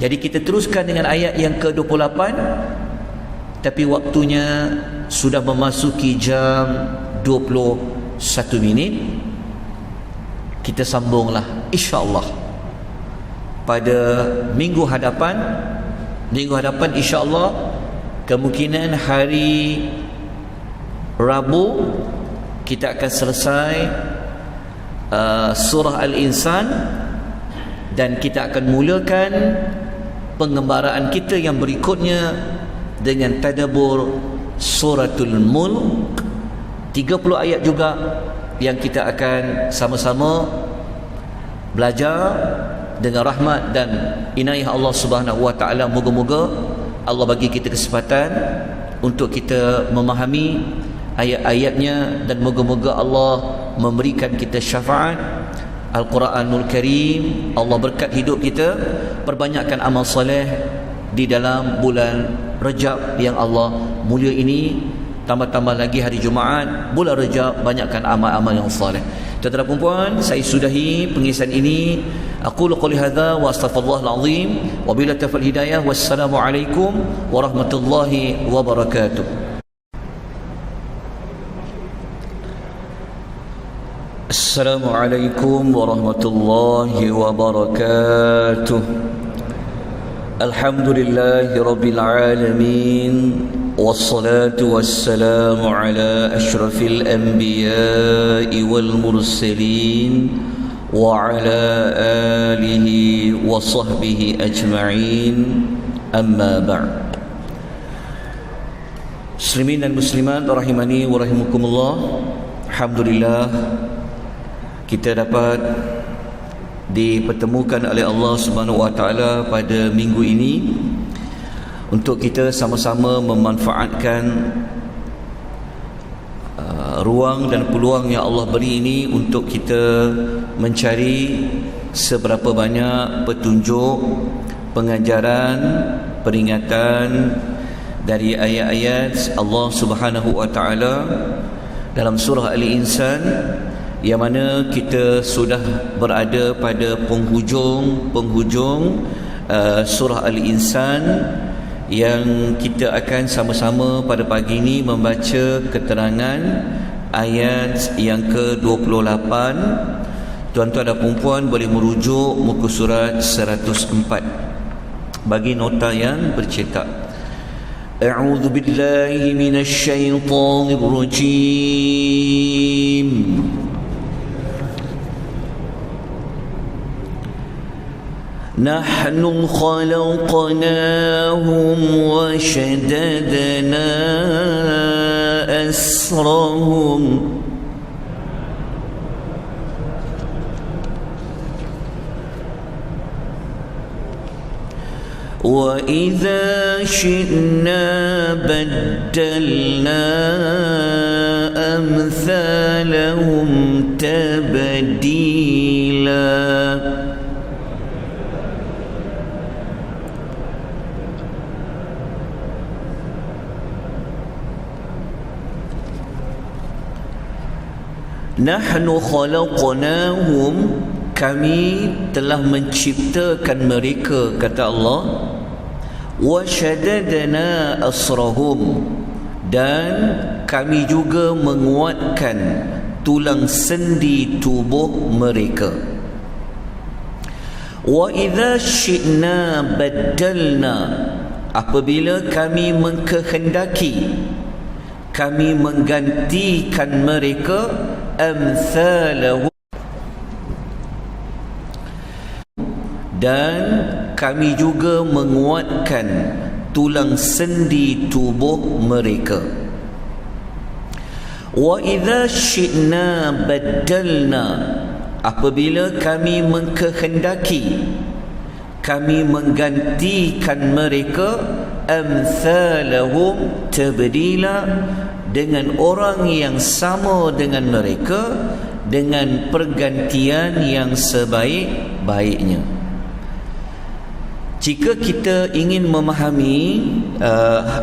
Jadi kita teruskan dengan ayat yang ke-28, tapi waktunya sudah memasuki jam 21 minit. Kita sambunglah insya-Allah pada minggu hadapan. Minggu hadapan insya-Allah, kemungkinan hari Rabu kita akan selesai surah Al-Insan, dan kita akan mulakan pengembaraan kita yang berikutnya dengan tadabbur suratul Mulk. 30 ayat juga yang kita akan sama-sama belajar dengan rahmat dan inayah Allah Subhanahu wa taala. Moga-moga Allah bagi kita kesempatan untuk kita memahami ayat-ayatnya, dan moga-moga Allah memberikan kita syafaat Al-Quranul Karim. Allah berkat hidup kita, perbanyakkan amal soleh di dalam bulan Rajab yang Allah mulia ini. Tambah-tambah lagi hari Jumaat, bulan Rajab, banyakkan amal-amal yang soleh. Tuan-tuan dan puan, saya sudahi pengisahan ini. Aku qouli hadza wa astaghfirullahal azim wa billahi taufiq hidayah. Wassalamualaikum warahmatullahi wabarakatuh. Assalamualaikum warahmatullahi wabarakatuh. Alhamdulillahi rabbil alamin, wassalatu wassalamu ala ashrafil anbiya'i wal mursalin wa ala alihi wa sahbihi ajma'in, amma ba'd. Muslimin dan muslimat rahimani wa rahimakumullah, alhamdulillah kita dapat dipertemukan oleh Allah Subhanahu wa taala pada minggu ini untuk kita sama-sama memanfaatkan ruang dan peluang yang Allah beri ini untuk kita mencari seberapa banyak petunjuk, pengajaran, peringatan dari ayat-ayat Allah Subhanahu wa taala dalam surah Al-Insan, yang mana kita sudah berada pada penghujung surah Al-Insan, yang kita akan sama-sama pada pagi ini membaca keterangan ayat yang ke-28. Tuan-tuan dan puan-puan boleh merujuk muka surat 104 bagi nota yang bercetak. A'udzu billahi minasy syaithanir rajim. نحن خلقناهم وشددنا أسرهم وإذا شئنا بدلنا أمثالهم تبديلا. Nahnu khalaqnahum, kami telah menciptakan mereka, kata Allah. Wa shaddadna asrahum, dan kami juga menguatkan tulang sendi tubuh mereka. Wa idza syi'na baddalna, apabila kami mengkehendaki, kami menggantikan mereka amthalahu, dan kami juga menguatkan tulang sendi tubuh mereka. Wa idza syi'na baddalna, apabila kami mengkehendaki, kami menggantikan mereka amthalahum tabdila, dengan orang yang sama dengan mereka, dengan pergantian yang sebaik-baiknya. Jika kita ingin memahami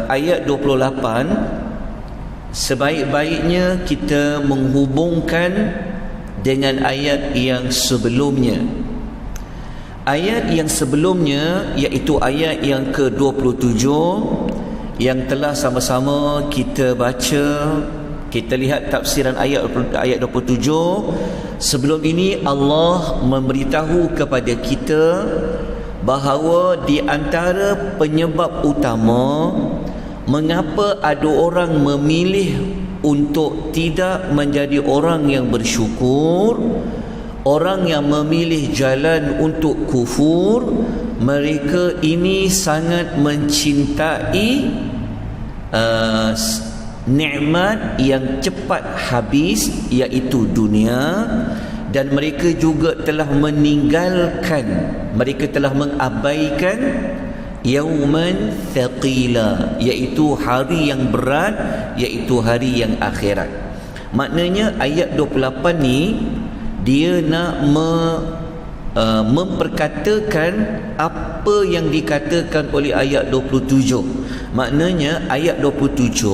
ayat 28, sebaik-baiknya kita menghubungkan dengan ayat yang sebelumnya. Ayat yang sebelumnya, iaitu ayat yang ke-27 yang telah sama-sama kita baca. Kita lihat tafsiran ayat 27. Sebelum ini Allah memberitahu kepada kita bahawa di antara penyebab utama mengapa ada orang memilih untuk tidak menjadi orang yang bersyukur, orang yang memilih jalan untuk kufur. Mereka ini sangat mencintai nikmat yang cepat habis, iaitu dunia, dan mereka juga telah meninggalkan, mereka telah mengabaikan yauman thaqila, iaitu hari yang berat, iaitu hari yang akhirat. Maknanya ayat 28 ni dia nak memperkatakan apa yang dikatakan oleh ayat 27. Maknanya ayat 27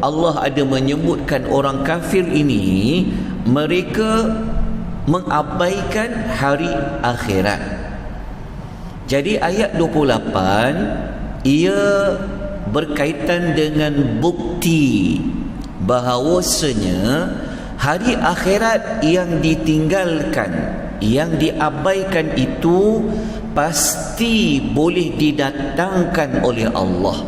Allah ada menyebutkan orang kafir ini mereka mengabaikan hari akhirat. Jadi ayat 28 ia berkaitan dengan bukti bahawasanya hari akhirat yang ditinggalkan, yang diabaikan itu pasti boleh didatangkan oleh Allah.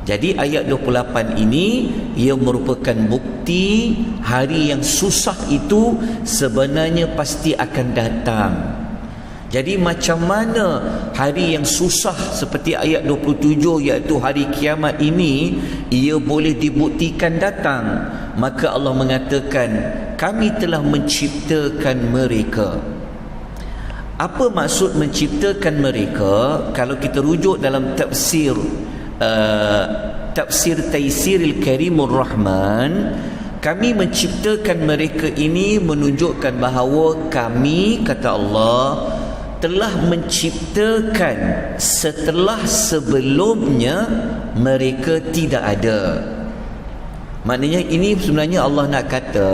Jadi ayat 28 ini ia merupakan bukti hari yang susah itu sebenarnya pasti akan datang. Jadi macam mana hari yang susah seperti ayat 27 iaitu hari kiamat ini ia boleh dibuktikan datang? Maka Allah mengatakan, kami telah menciptakan mereka. Apa maksud menciptakan mereka? Kalau kita rujuk dalam tafsir Taysiril Karimur Rahman, kami menciptakan mereka ini menunjukkan bahawa kami, kata Allah, telah menciptakan setelah sebelumnya mereka tidak ada. Maknanya ini sebenarnya Allah nak kata,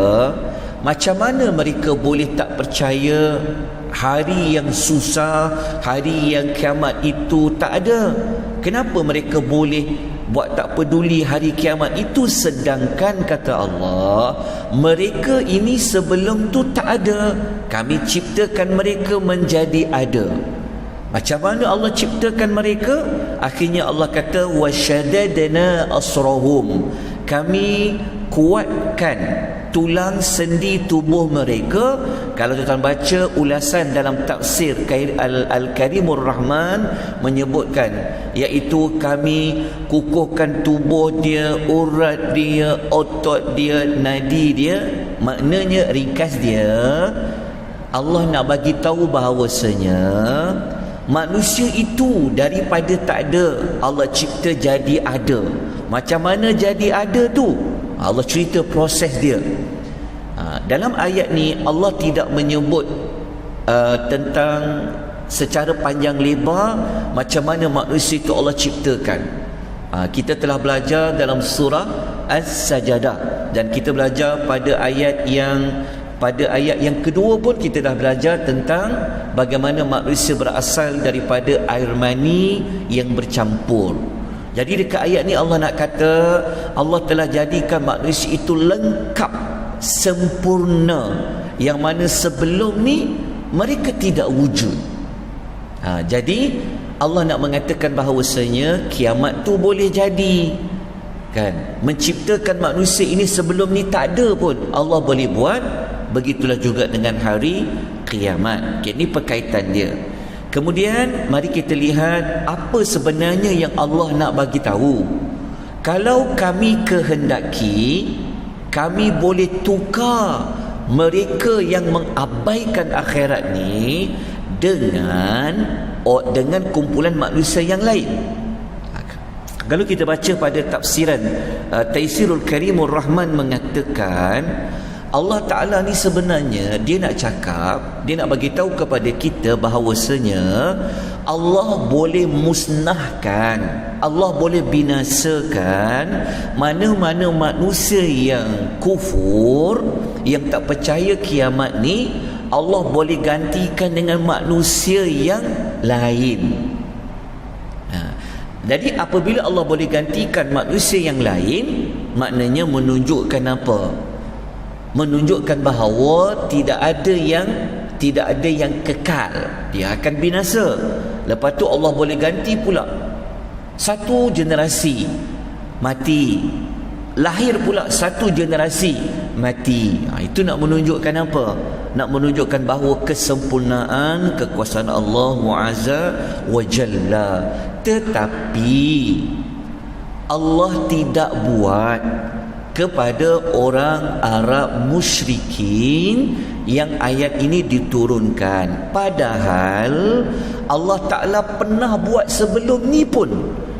macam mana mereka boleh tak percaya hari yang susah, hari yang kiamat itu tak ada? Kenapa mereka boleh buat tak peduli hari kiamat itu, sedangkan kata Allah mereka ini sebelum tu tak ada, kami ciptakan mereka menjadi ada. Macam mana Allah ciptakan mereka? Akhirnya Allah kata wasyadadna asrahum, kami kuatkan tulang sendi tubuh mereka. Kalau tuan baca ulasan dalam tafsir Al-Karimur Rahman menyebutkan, iaitu kami kukuhkan tubuh dia, urat dia, otot dia, nadi dia. Maknanya ringkas dia, Allah nak bagi tahu bahawasanya manusia itu daripada tak ada Allah cipta jadi ada. Macam mana jadi ada tu? Allah cerita proses dia. Dalam ayat ni Allah tidak menyebut tentang secara panjang lebar macam mana manusia itu Allah ciptakan. Kita telah belajar dalam surah As-Sajadah, dan kita belajar pada ayat yang kedua pun kita dah belajar tentang bagaimana manusia berasal daripada air mani yang bercampur. Jadi dekat ayat ni Allah nak kata Allah telah jadikan manusia itu lengkap, sempurna, yang mana sebelum ni mereka tidak wujud. Jadi Allah nak mengatakan bahawasanya kiamat tu boleh jadi, kan? Menciptakan manusia ini sebelum ni tak ada pun Allah boleh buat. Begitulah juga dengan hari kiamat. Ini perkaitan dia. Kemudian mari kita lihat apa sebenarnya yang Allah nak bagi tahu. Kalau kami kehendaki, kami boleh tukar mereka yang mengabaikan akhirat ni dengan kumpulan manusia yang lain. Kalau kita baca pada tafsiran Taysirul Karimur Rahman mengatakan, Allah Ta'ala ni sebenarnya dia nak cakap, dia nak bagi tahu kepada kita bahawasanya Allah boleh musnahkan, Allah boleh binasakan mana-mana manusia yang kufur, yang tak percaya kiamat ni, Allah boleh gantikan dengan manusia yang lain. Jadi apabila Allah boleh gantikan manusia yang lain, maknanya menunjukkan apa? Menunjukkan bahawa tidak ada yang kekal, dia akan binasa. Lepas tu Allah boleh ganti pula. Satu generasi mati, lahir pula satu generasi mati. Itu nak menunjukkan apa? Nak menunjukkan bahawa kesempurnaan kekuasaan Allah Azza wa Jalla. Tetapi Allah tidak buat kepada orang Arab musyrikin yang ayat ini diturunkan. Padahal Allah Ta'ala pernah buat sebelum ni pun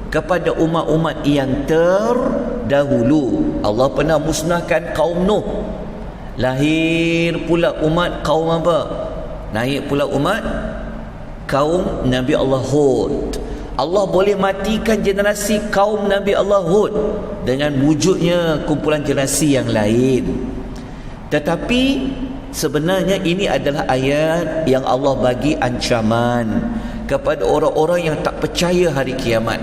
kepada umat-umat yang terdahulu. Allah pernah musnahkan kaum Nuh. Lahir pula umat kaum apa? Naik pula umat kaum Nabi Allah Hud. Allah boleh matikan generasi kaum Nabi Allah Hud dengan wujudnya kumpulan generasi yang lain. Tetapi sebenarnya ini adalah ayat yang Allah bagi ancaman kepada orang-orang yang tak percaya hari kiamat,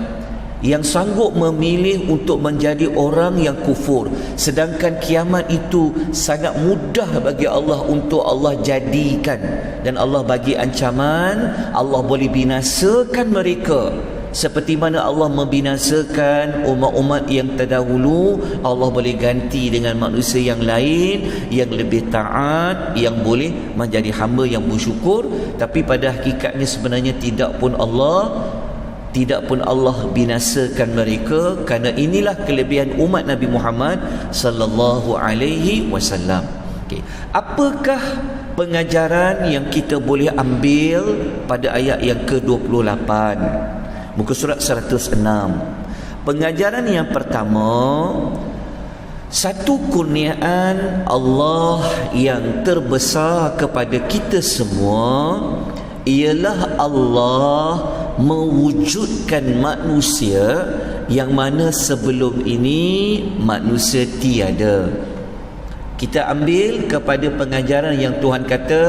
yang sanggup memilih untuk menjadi orang yang kufur, sedangkan kiamat itu sangat mudah bagi Allah untuk Allah jadikan. Dan Allah bagi ancaman, Allah boleh binasakan mereka seperti mana Allah membinasakan umat-umat yang terdahulu. Allah boleh ganti dengan manusia yang lain, yang lebih taat, yang boleh menjadi hamba yang bersyukur. Tapi pada hakikatnya sebenarnya tidak pun Allah binasakan mereka, kerana inilah kelebihan umat Nabi Muhammad sallallahu alaihi wasallam. Okey, apakah pengajaran yang kita boleh ambil pada ayat yang ke-28 muka surat 106? Pengajaran yang pertama, satu kurniaan Allah yang terbesar kepada kita semua ialah Allah mewujudkan manusia yang mana sebelum ini manusia tiada. Kita ambil kepada pengajaran yang Tuhan kata,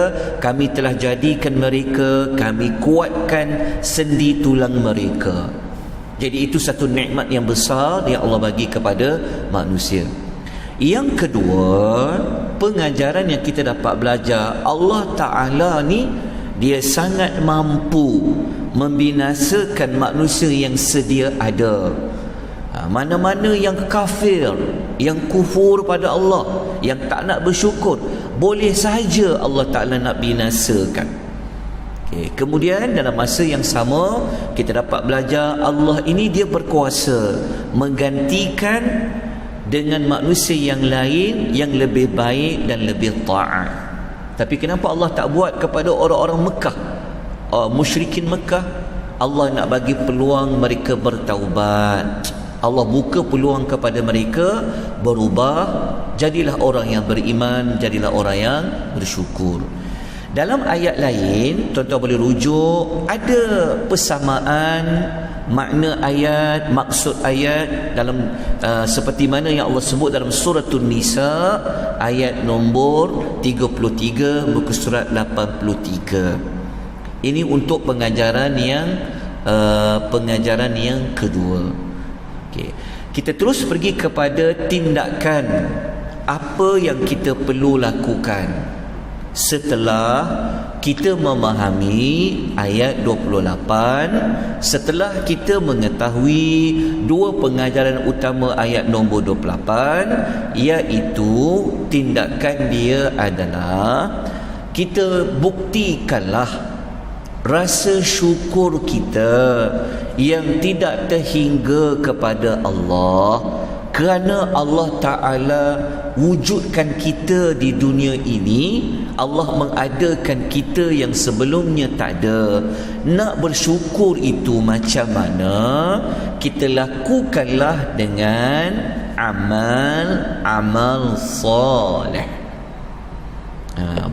kami telah jadikan mereka, kami kuatkan sendi tulang mereka. Jadi itu satu nikmat yang besar yang Allah bagi kepada manusia. Yang kedua, pengajaran yang kita dapat belajar, Allah Ta'ala ni Dia sangat mampu membinasakan manusia yang sedia ada. Mana-mana yang kafir, yang kufur pada Allah, yang tak nak bersyukur, boleh saja Allah Ta'ala nak binasakan. Okay. Kemudian dalam masa yang sama kita dapat belajar Allah ini Dia berkuasa menggantikan dengan manusia yang lain yang lebih baik dan lebih taat. Tapi kenapa Allah tak buat kepada orang-orang Mekah, musyrikin Mekah? Allah nak bagi peluang mereka bertaubat. Allah buka peluang kepada mereka berubah, jadilah orang yang beriman, jadilah orang yang bersyukur. Dalam ayat lain, tuan-tuan boleh rujuk, ada persamaan makna ayat, maksud ayat dalam seperti mana yang Allah sebut dalam surah An-Nisa ayat nombor 33 muka surat 83. Ini untuk pengajaran yang kedua. Okay. Kita terus pergi kepada tindakan apa yang kita perlu lakukan setelah kita memahami ayat 28, setelah kita mengetahui dua pengajaran utama ayat nombor 28, iaitu tindakan dia adalah kita buktikanlah rasa syukur kita yang tidak terhingga kepada Allah, kerana Allah Ta'ala wujudkan kita di dunia ini. Allah mengadakan kita yang sebelumnya tak ada. Nak bersyukur itu macam mana? Kita lakukanlah dengan amal soleh.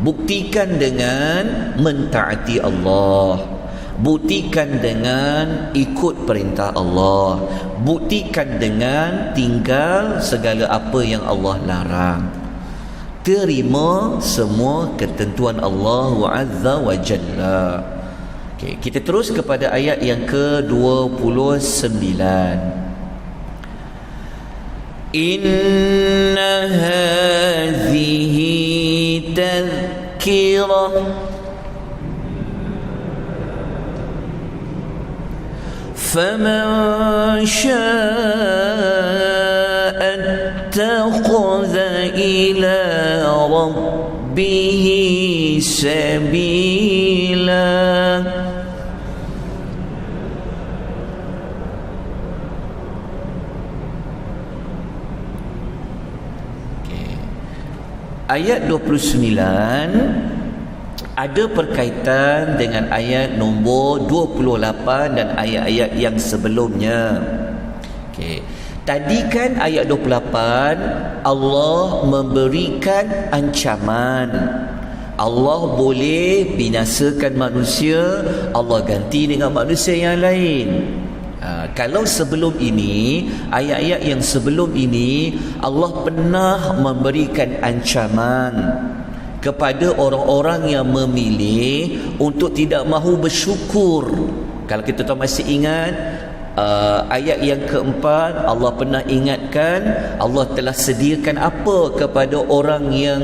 Buktikan dengan mentaati Allah, buktikan dengan ikut perintah Allah, buktikan dengan tinggal segala apa yang Allah larang. Terima semua ketentuan Allah Azza wa Jalla. Okay, kita terus kepada ayat yang ke-29. Inna hadhihi tadhkirah faman syaa'a اتخذ إلى ربه سبيلا. Ayat 29 ada berkaitan dengan ayat nombor 28 dan ayat-ayat yang sebelumnya. Okey. Tadi kan ayat 28 Allah memberikan ancaman. Allah boleh binasakan manusia, Allah ganti dengan manusia yang lain. Kalau sebelum ini, ayat-ayat yang sebelum ini, Allah pernah memberikan ancaman kepada orang-orang yang memilih untuk tidak mahu bersyukur. Kalau kita tahu masih ingat, ayat yang keempat, Allah pernah ingatkan Allah telah sediakan apa kepada orang yang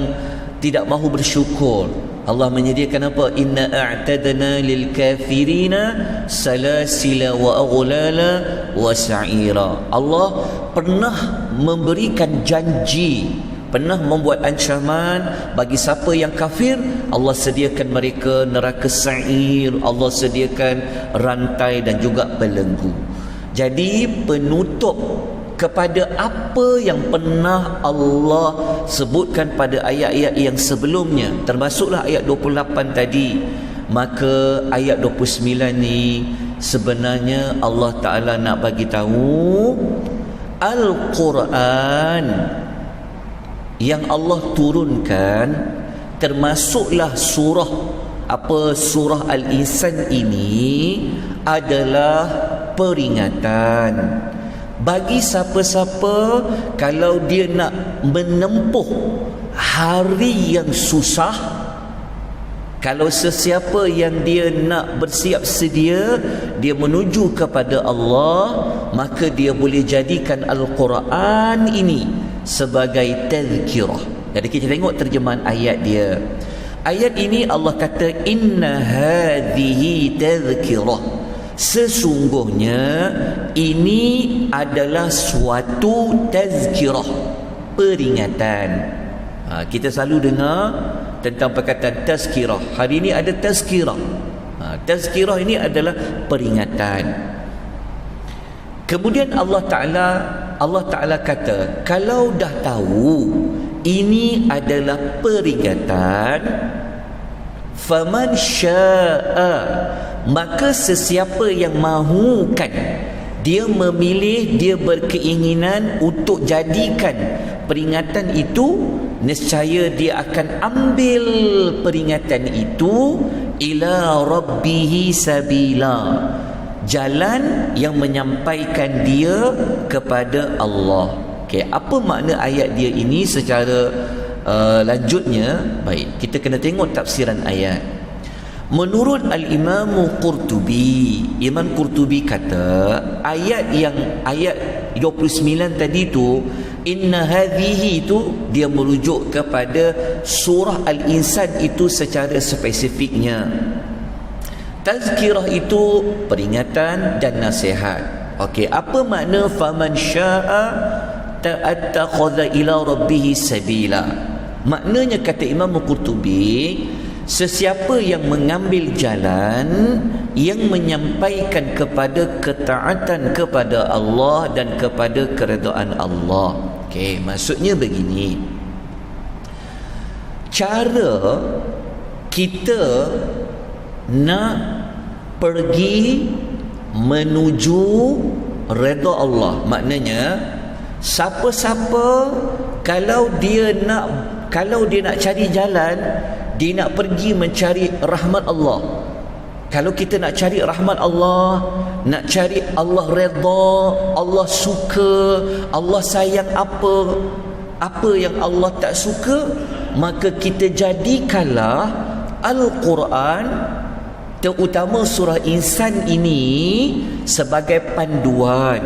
tidak mahu bersyukur. Allah menyediakan apa? Inna a'tadna lil kafirina salasila wa aghlala wa sa'ira. Allah pernah memberikan janji, pernah membuat ancaman bagi siapa yang kafir. Allah sediakan mereka neraka sa'ir, Allah sediakan rantai dan juga belenggu. Jadi penutup kepada apa yang pernah Allah sebutkan pada ayat-ayat yang sebelumnya, termasuklah ayat 28 tadi. Maka ayat 29 ni sebenarnya Allah Ta'ala nak bagi tahu Al-Quran yang Allah turunkan, termasuklah surah Al-Insan ini adalah peringatan bagi siapa-siapa kalau dia nak menempuh hari yang susah. Kalau sesiapa yang dia nak bersiap sedia, dia menuju kepada Allah, maka dia boleh jadikan Al-Quran ini sebagai tazkirah. Jadi kita tengok terjemahan ayat dia. Ayat ini Allah kata inna hadhihi tazkirah. Sesungguhnya ini adalah suatu tazkirah, peringatan. Kita selalu dengar tentang perkataan tazkirah. Hari ini ada tazkirah. Tazkirah ini adalah peringatan. Kemudian Allah Ta'ala kata, kalau dah tahu ini adalah peringatan, faman sya'a, maka sesiapa yang mahukan, dia memilih, dia berkeinginan untuk jadikan peringatan itu, nescaya dia akan ambil peringatan itu ila rabbihi sabila, jalan yang menyampaikan dia kepada Allah. Okey, apa makna ayat dia ini secara lanjutnya? Baik, kita kena tengok tafsiran ayat. Menurut Al-Imam Qurtubi, Imam Qurtubi kata ayat 29 tadi tu, inna hadhihi tu, dia merujuk kepada surah Al-Insan itu secara spesifiknya. Tazkirah itu peringatan dan nasihat. Okey, apa makna faman syaa ta'attakhadha ila rabbih sabila? Maknanya kata Imam Qurtubi, sesiapa yang mengambil jalan yang menyampaikan kepada ketaatan kepada Allah dan kepada keredaan Allah. Okey, maksudnya begini. Cara kita nak pergi menuju redha Allah, maknanya siapa-siapa kalau dia nak cari jalan, dia nak pergi mencari rahmat Allah. Kalau kita nak cari rahmat Allah, nak cari Allah redha, Allah suka, Allah sayang apa yang Allah tak suka, maka kita jadikanlah Al-Quran, terutama surah Insan ini, sebagai panduan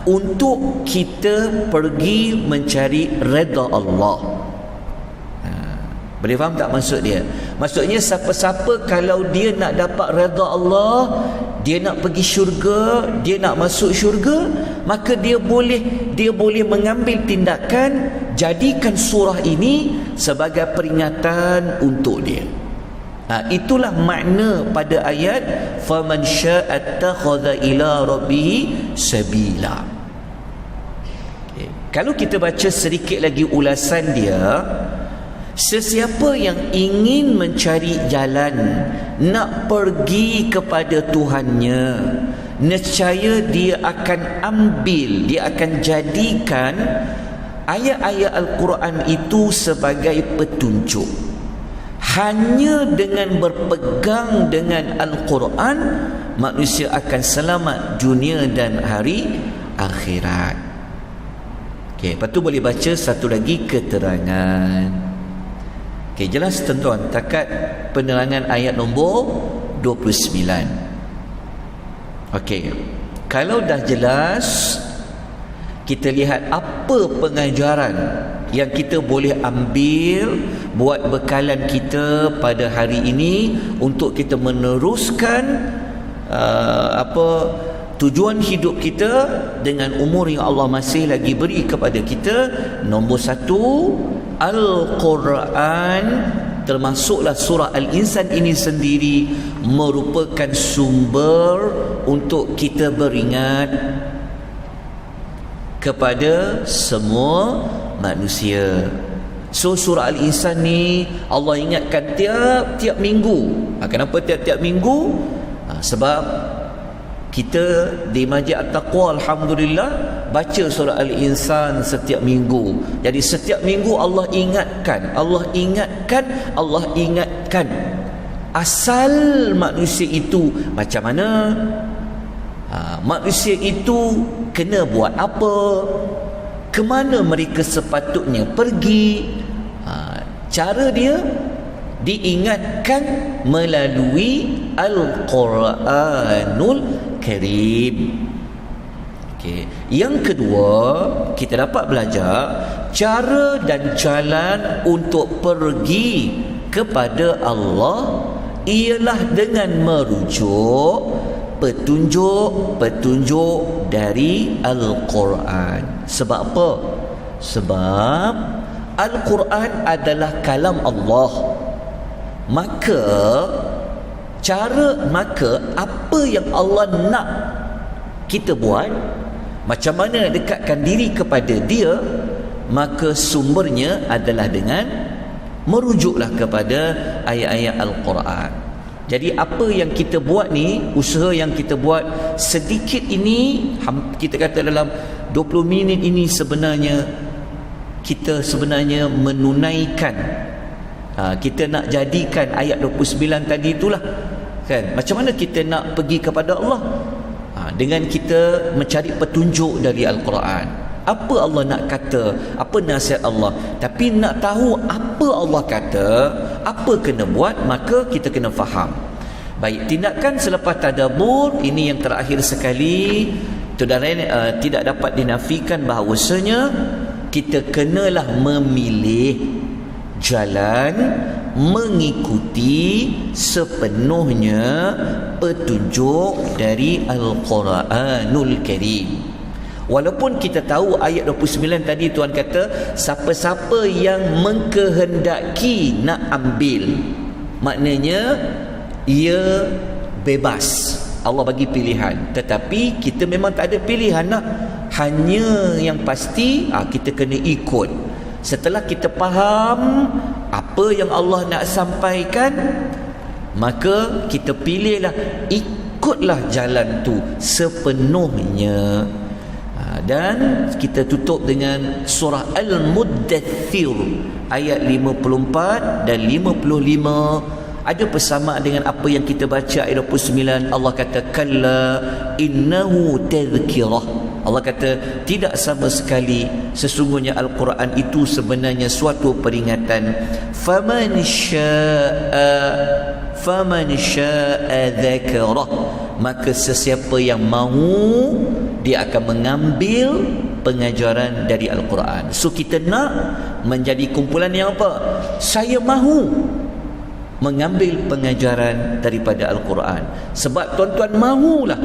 untuk kita pergi mencari redha Allah. Boleh faham tak maksud dia? Maksudnya siapa-siapa kalau dia nak dapat redha Allah, dia nak pergi syurga, dia nak masuk syurga, maka dia boleh mengambil tindakan, jadikan surah ini sebagai peringatan untuk dia. Itulah makna pada ayat faman syaa'a attakhadha ila rabbih sabila. Kalau kita baca sedikit lagi ulasan dia, sesiapa yang ingin mencari jalan nak pergi kepada Tuhannya, nescaya dia akan ambil, dia akan jadikan ayat-ayat Al-Quran itu sebagai petunjuk. Hanya dengan berpegang dengan Al-Quran, manusia akan selamat dunia dan hari akhirat. Lepas tu boleh baca satu lagi keterangan. Jelas tuan-tuan, takat penerangan ayat nombor 29. Kalau dah jelas, kita lihat apa pengajaran yang kita boleh ambil buat bekalan kita pada hari ini untuk kita meneruskan tujuan hidup kita dengan umur yang Allah masih lagi beri kepada kita. Nombor satu, Al-Quran, termasuklah surah Al-Insan ini sendiri, merupakan sumber untuk kita beringat kepada semua manusia. So surah Al-Insan ni Allah ingatkan tiap-tiap minggu. Kenapa tiap-tiap minggu? Sebab kita di Masjid At-Taqwa, alhamdulillah, baca surah Al-Insan setiap minggu. Jadi setiap minggu Allah ingatkan asal manusia itu macam mana, manusia itu kena buat apa, ke mana mereka sepatutnya pergi. Cara dia diingatkan melalui Al-Quranul Karim. Yang kedua, kita dapat belajar cara dan jalan untuk pergi kepada Allah ialah dengan merujuk petunjuk dari Al-Quran. Sebab apa? Sebab Al-Quran adalah kalam Allah. Maka apa yang Allah nak kita buat, macam mana nak dekatkan diri kepada dia, maka sumbernya adalah dengan merujuklah kepada ayat-ayat Al-Quran. Jadi apa yang kita buat ni, usaha yang kita buat sedikit ini, kita kata dalam 20 minit ini, sebenarnya kita menunaikan, kita nak jadikan ayat 29 tadi itulah kan, macam mana kita nak pergi kepada Allah dengan kita mencari petunjuk dari Al-Quran. Apa Allah nak kata, apa nasihat Allah, tapi nak tahu apa Allah kata, apa kena buat, maka kita kena faham. Baik, tindakan selepas tadabbur ini yang terakhir sekali, tidak dapat dinafikan bahawasanya kita kenalah memilih jalan mengikuti sepenuhnya petunjuk dari Al-Quranul Karim. Walaupun kita tahu ayat 29 tadi Tuhan kata siapa-siapa yang mengkehendaki nak ambil, maknanya ia bebas, Allah bagi pilihan. Tetapi kita memang tak ada pilihan lah. Hanya yang pasti kita kena ikut. Setelah kita faham apa yang Allah nak sampaikan, maka kita pilihlah, ikutlah jalan tu sepenuhnya. Dan kita tutup dengan surah Al-Muddathir ayat 54 dan 55. Ada persamaan dengan apa yang kita baca ayat 29. Allah kata kalla innahu tadhkirah. Allah kata tidak sama sekali, sesungguhnya Al-Quran itu sebenarnya suatu peringatan. Faman syaa'a dzakarah, maka sesiapa yang mahu dia akan mengambil pengajaran dari Al-Quran. So kita nak menjadi kumpulan yang apa? Saya mahu mengambil pengajaran daripada Al-Quran. Sebab tuan-tuan mahulah,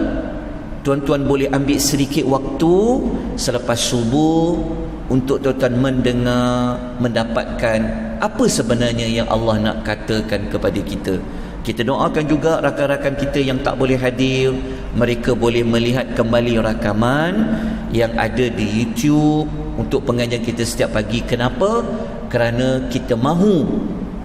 tuan-tuan boleh ambil sedikit waktu selepas subuh untuk tuan-tuan mendengar, mendapatkan apa sebenarnya yang Allah nak katakan kepada kita. Kita doakan juga rakan-rakan kita yang tak boleh hadir, mereka boleh melihat kembali rakaman yang ada di YouTube untuk pengajian kita setiap pagi. Kenapa? Kerana kita mahu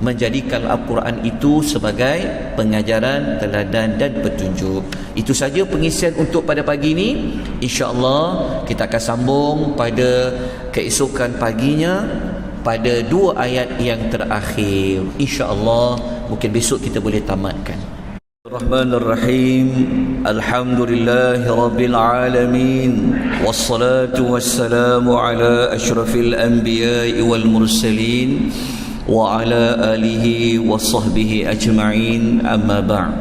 menjadikan Al-Quran itu sebagai pengajaran, teladan dan petunjuk. Itu saja pengisian untuk pada pagi ini. InsyaAllah kita akan sambung pada keesokan paginya pada 2 ayat yang terakhir. InsyaAllah mungkin besok kita boleh tamatkan. Bismillahirrahmanirrahim. Alhamdulillahi rabbil alamin. Wassalatu wassalamu ala asyrafil anbiya'i wal mursalin wa ala alihi wa sahbihi ajma'in, amma ba'd.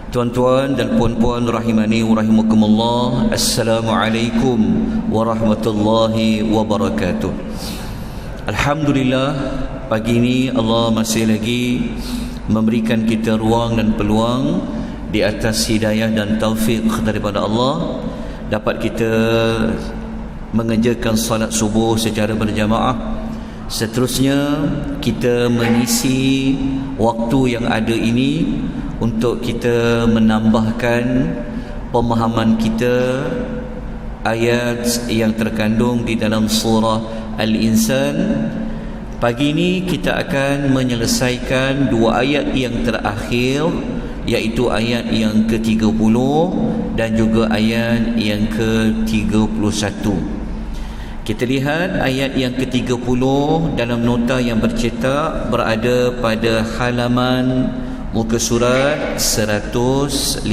Tuan-tuan dan puan-puan rahimani wa rahimakumullah, Assalamualaikum warahmatullahi wabarakatuh. Alhamdulillah, pagi ini Allah masih lagi memberikan kita ruang dan peluang di atas hidayah dan taufik daripada Allah, dapat kita mengerjakan salat subuh secara berjamaah. Seterusnya kita mengisi waktu yang ada ini untuk kita menambahkan pemahaman kita ayat yang terkandung di dalam surah Al-Insan. Pagi ini kita akan menyelesaikan 2 ayat yang terakhir, iaitu ayat yang ke-30 dan juga ayat yang ke-31. Kita lihat ayat yang ke-30 dalam nota yang bercetak berada pada halaman muka surat 115.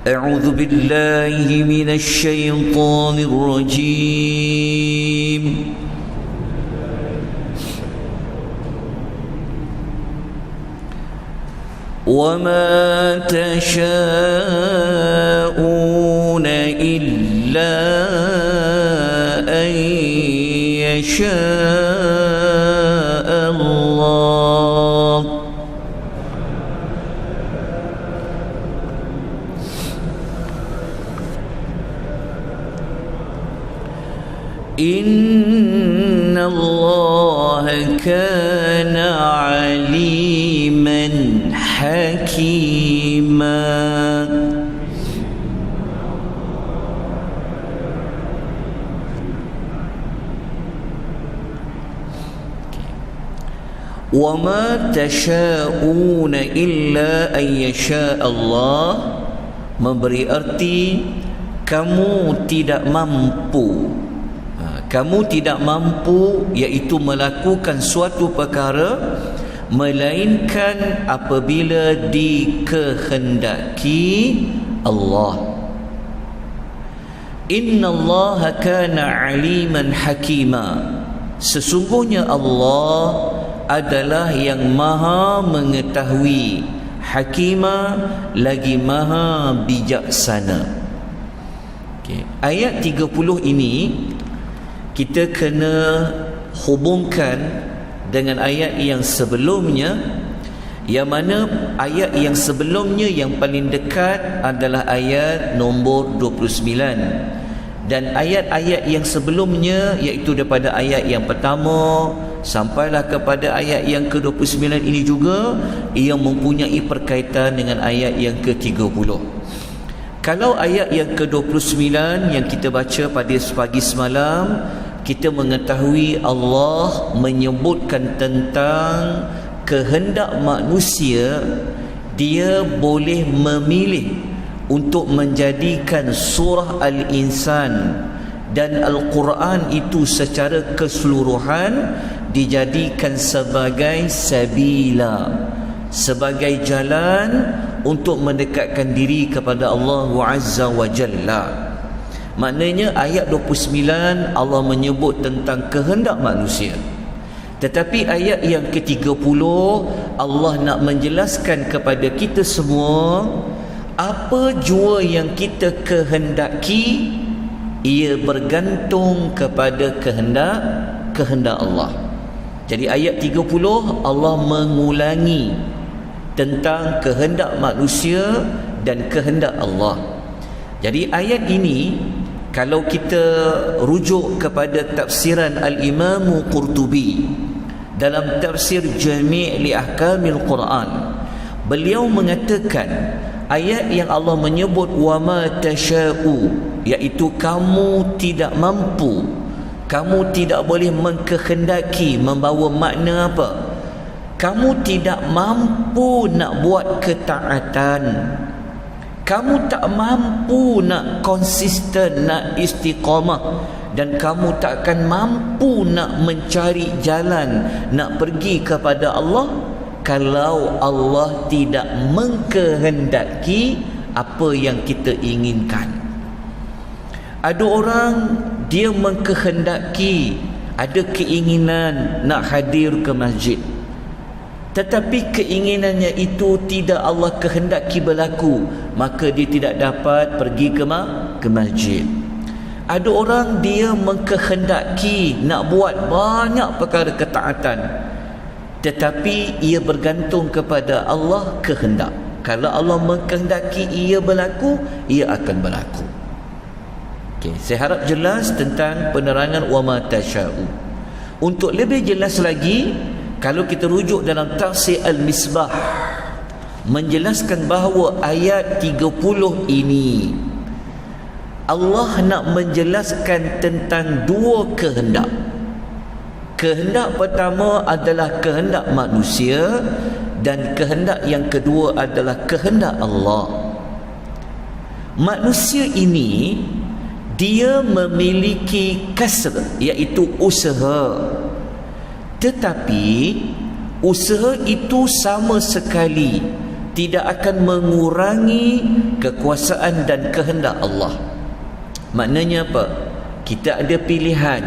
A'udzu billahi minasy syaithanir rajim. Wa ma tasha'una illa an yasha'a Allah. Inna Allah kana aliman hakima. Wa ma tasha'una illa an yasha' Allah, memberi arti kamu tidak mampu. Kamu tidak mampu iaitu melakukan suatu perkara melainkan apabila dikehendaki Allah. Inna Allah kana aliman hakima. Sesungguhnya Allah adalah yang maha mengetahui, hakima lagi maha bijaksana. Ayat 30 ini kita kena hubungkan dengan ayat yang sebelumnya, yang mana ayat yang sebelumnya yang paling dekat adalah ayat nombor 29, dan ayat-ayat yang sebelumnya iaitu daripada ayat yang pertama sampailah kepada ayat yang ke-29 ini juga ia mempunyai perkaitan dengan ayat yang ke-30. Kalau ayat yang ke-29 yang kita baca pada pagi semalam, kita mengetahui Allah menyebutkan tentang kehendak manusia, dia boleh memilih untuk menjadikan surah Al-Insan dan Al-Quran itu secara keseluruhan dijadikan sebagai sabila, sebagai jalan untuk mendekatkan diri kepada Allah Azza wa Jalla. Maknanya ayat 29 Allah menyebut tentang kehendak manusia, tetapi ayat yang ke-30 Allah nak menjelaskan kepada kita semua apa jua yang kita kehendaki ia bergantung kepada kehendak Allah. Jadi ayat 30 Allah mengulangi tentang kehendak manusia dan kehendak Allah. Jadi ayat ini kalau kita rujuk kepada tafsiran Al-Imam Qurtubi dalam tafsir Jami' li Ahkamil Quran, beliau mengatakan ayat yang Allah menyebut wa ma tasha'u, iaitu kamu tidak mampu, kamu tidak boleh mengkehendaki, membawa makna apa? Kamu tidak mampu nak buat ketaatan, kamu tak mampu nak konsisten, nak istiqamah, dan kamu tak akan mampu nak mencari jalan, nak pergi kepada Allah kalau Allah tidak mengkehendaki apa yang kita inginkan. Ada orang dia mengkehendaki, ada keinginan nak hadir ke masjid, tetapi keinginannya itu tidak Allah kehendaki berlaku, maka dia tidak dapat pergi ke masjid. Ada orang dia mengkehendaki nak buat banyak perkara ketaatan, tetapi ia bergantung kepada Allah kehendak. Kalau Allah mengkehendaki ia berlaku, ia akan berlaku. Okay, saya harap jelas tentang penerangan wa ma tasha'u. Untuk lebih jelas lagi, kalau kita rujuk dalam tafsir Al-Misbah, menjelaskan bahawa ayat 30 ini Allah nak menjelaskan tentang dua kehendak. Kehendak pertama adalah kehendak manusia, dan kehendak yang kedua adalah kehendak Allah. Manusia ini dia memiliki kasr, iaitu usaha, tetapi usaha itu sama sekali tidak akan mengurangi kekuasaan dan kehendak Allah. Maknanya apa? Kita ada pilihan.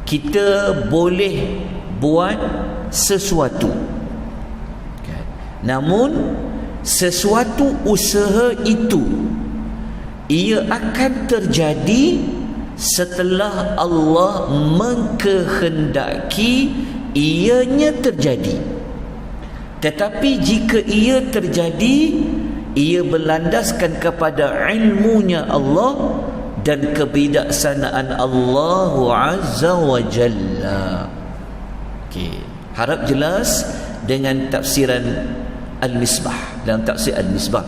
Kita boleh buat sesuatu, namun sesuatu usaha itu ia akan terjadi setelah Allah mengkehendaki ianya terjadi. Tetapi jika ia terjadi, ia berlandaskan kepada ilmunya Allah dan kebijaksanaan Allah Azza wa Jalla. Okay. Harap jelas dengan tafsiran Al-Misbah, dalam tafsir Al-Misbah.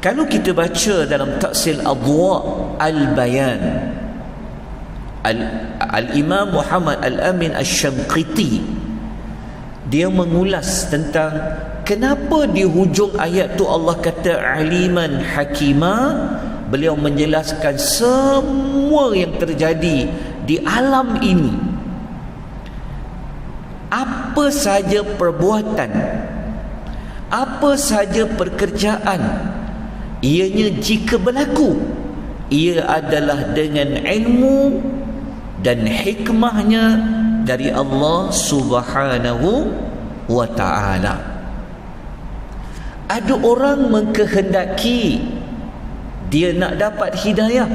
Kalau kita baca dalam tafsir Adwa' Al-Bayan, Al-Imam Muhammad Al-Amin Asy-Syamqiti dia mengulas tentang kenapa di hujung ayat tu Allah kata aliman hakima. Beliau menjelaskan semua yang terjadi di alam ini, apa saja perbuatan, apa saja pekerjaan, ianya jika berlaku, ia adalah dengan ilmu dan hikmahnya dari Allah Subhanahu wa ta'ala. Ada orang mengkehendaki dia nak dapat hidayah,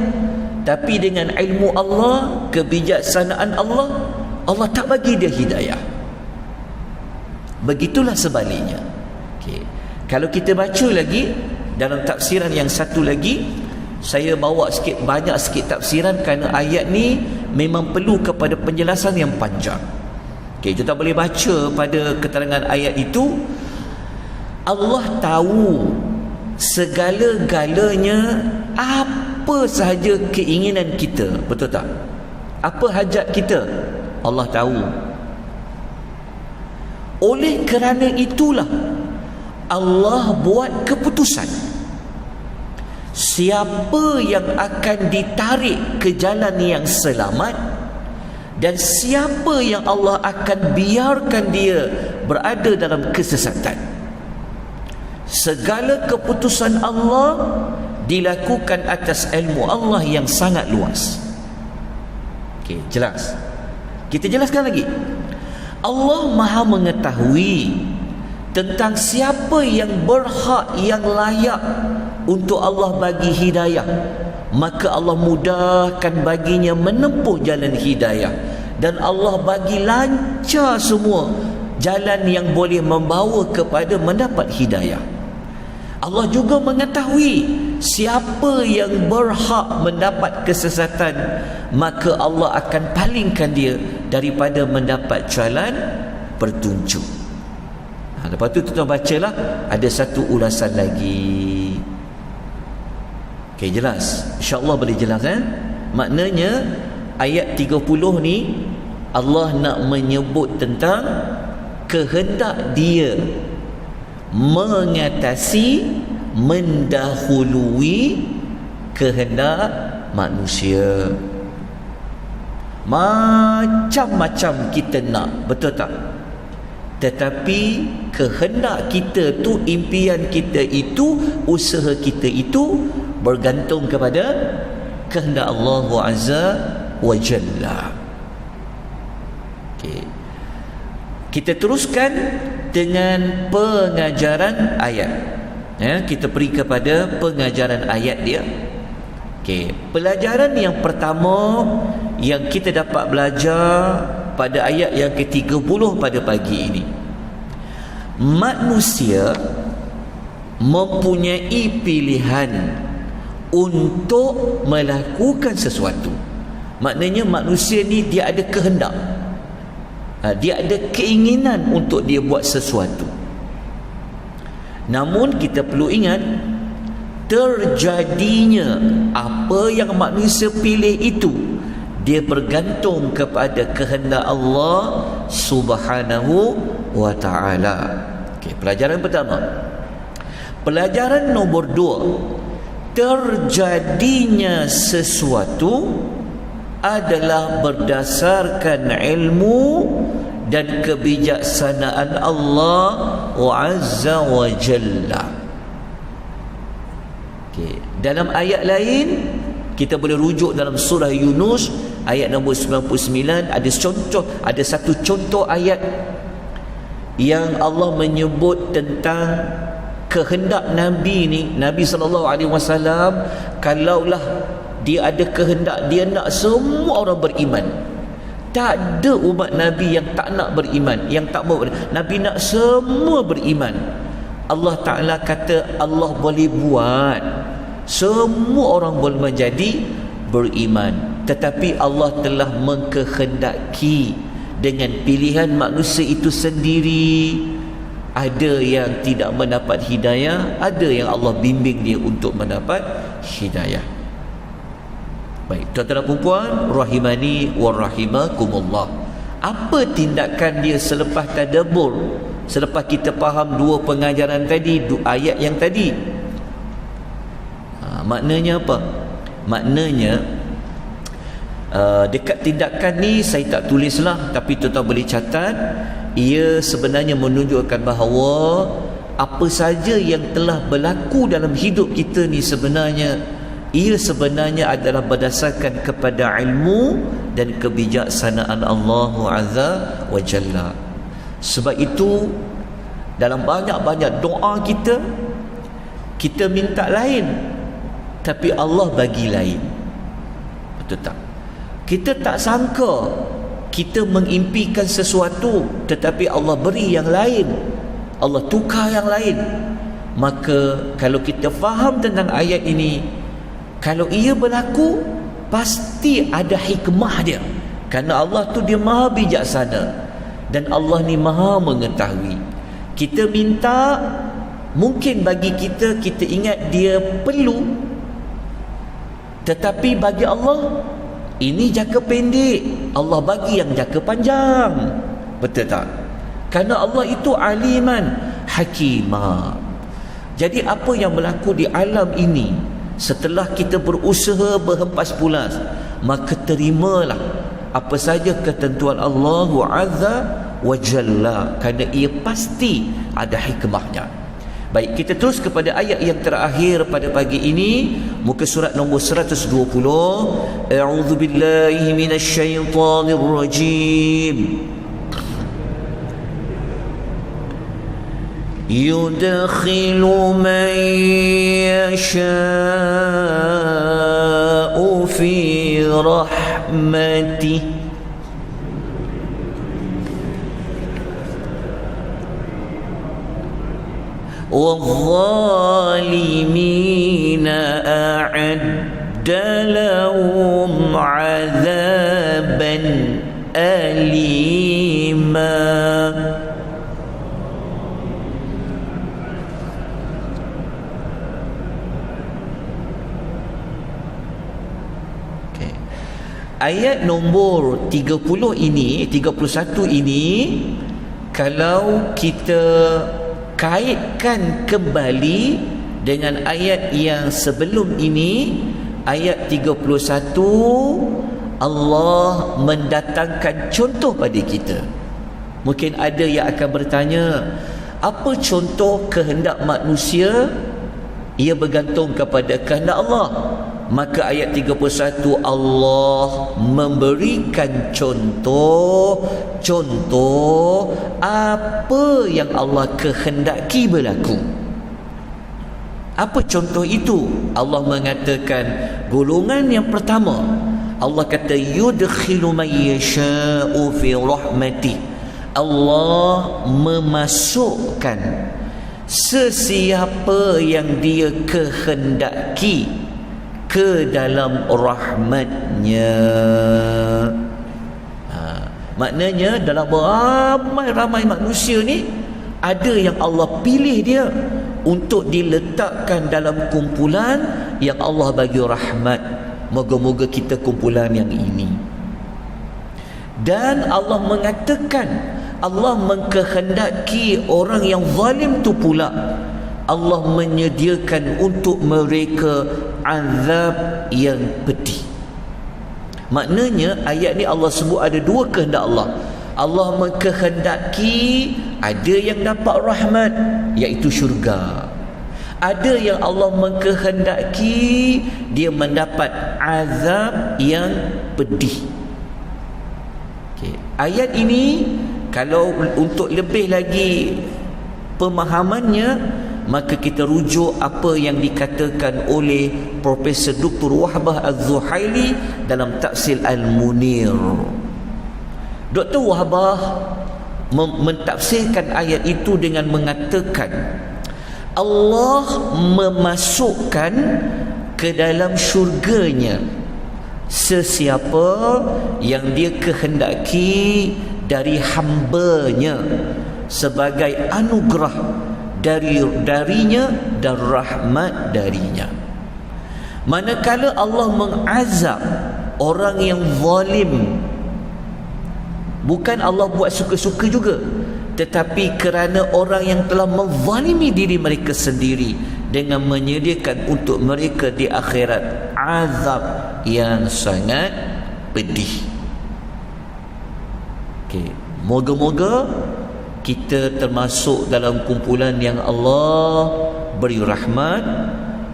tapi dengan ilmu Allah, kebijaksanaan Allah, Allah tak bagi dia hidayah. Begitulah sebaliknya. Okay. Kalau kita baca lagi dalam tafsiran yang satu lagi, saya bawa banyak sikit tafsiran kerana ayat ni memang perlu kepada penjelasan yang panjang. Okay, kita boleh baca pada keterangan ayat itu, Allah tahu segala-galanya, apa sahaja keinginan kita, betul tak? Apa hajat kita, Allah tahu. Oleh kerana itulah Allah buat keputusan siapa yang akan ditarik ke jalan yang selamat dan siapa yang Allah akan biarkan dia berada dalam kesesatan. Segala keputusan Allah dilakukan atas ilmu Allah yang sangat luas. Okey, jelas. Kita jelaskan lagi. Allah Maha mengetahui tentang siapa yang berhak, yang layak untuk Allah bagi hidayah, maka Allah mudahkan baginya menempuh jalan hidayah, dan Allah bagi lancar semua jalan yang boleh membawa kepada mendapat hidayah. Allah juga mengetahui siapa yang berhak mendapat kesesatan, maka Allah akan palingkan dia daripada mendapat jalan petunjuk. Lepas tu tuan bacalah, ada satu ulasan lagi. Okey, jelas? InsyaAllah boleh jelas Maknanya ayat 30 ni Allah nak menyebut tentang kehendak dia mengatasi, mendahului kehendak manusia. Macam-macam kita nak, betul tak? Tetapi kehendak kita tu, impian kita itu, usaha kita itu bergantung kepada kehendak Allah Azza wa Jalla. Okay. Kita teruskan dengan pengajaran ayat. Kita pergi kepada pengajaran ayat dia. Okay. Pelajaran yang pertama yang kita dapat belajar pada ayat yang ke-30 pada pagi ini, manusia mempunyai pilihan untuk melakukan sesuatu. Maknanya manusia ni dia ada kehendak, dia ada keinginan untuk dia buat sesuatu. Namun kita perlu ingat, terjadinya apa yang manusia pilih itu, dia bergantung kepada kehendak Allah Subhanahu wa ta'ala. Okay, pelajaran pertama. Pelajaran nombor 2, terjadinya sesuatu adalah berdasarkan ilmu dan kebijaksanaan Allah Azza wa Jalla. Okay. Dalam ayat lain kita boleh rujuk dalam surah Yunus ayat nombor 99, ada satu contoh ayat yang Allah menyebut tentang kehendak Nabi ni, Nabi SAW, kalaulah dia ada kehendak, dia nak semua orang beriman. Tak ada umat Nabi yang tak nak beriman, yang tak mau beriman. Nabi nak semua beriman. Allah Ta'ala kata Allah boleh buat semua orang boleh menjadi beriman, tetapi Allah telah mengkehendaki dengan pilihan manusia itu sendiri. Ada yang tidak mendapat hidayah, ada yang Allah bimbing dia untuk mendapat hidayah. Baik, tuan-tuan dan puan, rahimani wa rahimakumullah. Apa tindakan dia selepas tadabbur, selepas kita faham dua pengajaran tadi, ayat yang tadi? Maknanya apa? Maknanya dekat tindakan ni saya tak tulislah, tapi tuan-tuan boleh catat. Ia sebenarnya menunjukkan bahawa apa saja yang telah berlaku dalam hidup kita ni sebenarnya adalah berdasarkan kepada ilmu dan kebijaksanaan Allah Azza wa Jalla. Sebab itu dalam banyak-banyak doa kita minta lain, tapi Allah bagi lain. Betul tak? Kita tak sangka kita mengimpikan sesuatu, tetapi Allah beri yang lain, Allah tukar yang lain. Maka kalau kita faham tentang ayat ini, kalau ia berlaku, pasti ada hikmah dia, kerana Allah tu dia maha bijaksana dan Allah ni maha mengetahui. Kita minta, mungkin bagi kita ingat dia perlu, tetapi bagi Allah ini jangka pendek, Allah bagi yang jangka panjang. Betul tak? Kerana Allah itu aliman hakimah. Jadi apa yang berlaku di alam ini, setelah kita berusaha berhempas pulas, maka terimalah apa saja ketentuan Allah Azza wa Jalla, kerana ia pasti ada hikmahnya. Baik, kita terus kepada ayat yang terakhir pada pagi ini, muka surat nombor 120. A'udzu billahi minasyaitonir rajim. Yudkhilu man yasha رحمته والظالمين أعد لهم عذابا أليما. Ayat nombor 30 ini, 31 ini, kalau kita kaitkan kembali dengan ayat yang sebelum ini, ayat 31, Allah mendatangkan contoh pada kita. Mungkin ada yang akan bertanya, apa contoh kehendak manusia? Ia bergantung kepada kehendak Allah. Maka ayat 31 Allah memberikan contoh apa yang Allah kehendaki berlaku. Apa contoh itu? Allah mengatakan golongan yang pertama, Allah kata yudkhilu man yasha'u fi rahmati. Allah memasukkan sesiapa yang dia kehendaki ke dalam rahmatnya. Maknanya dalam ramai manusia ni, ada yang Allah pilih dia untuk diletakkan dalam kumpulan yang Allah bagi rahmat. Moga-moga kita kumpulan yang ini. Dan Allah mengatakan, Allah mengkehendaki orang yang zalim tu pula, Allah menyediakan untuk mereka azab yang pedih. Maknanya ayat ni Allah sebut ada dua kehendak Allah. Allah mengkehendaki ada yang dapat rahmat, iaitu syurga. Ada yang Allah mengkehendaki dia mendapat azab yang pedih. Ayat ini kalau untuk lebih lagi pemahamannya, maka kita rujuk apa yang dikatakan oleh Profesor Dr. Wahbah Az-Zuhaili dalam Tafsir Al-Munir. Dr. Wahbah mentafsirkan ayat itu dengan mengatakan Allah memasukkan ke dalam syurganya sesiapa yang dia kehendaki dari hambanya sebagai anugerah darinya dan rahmat darinya. Manakala Allah mengazab orang yang zalim, bukan Allah buat suka-suka juga, tetapi kerana orang yang telah menzalimi diri mereka sendiri dengan menyediakan untuk mereka di akhirat azab yang sangat pedih. Moga-moga kita termasuk dalam kumpulan yang Allah beri rahmat,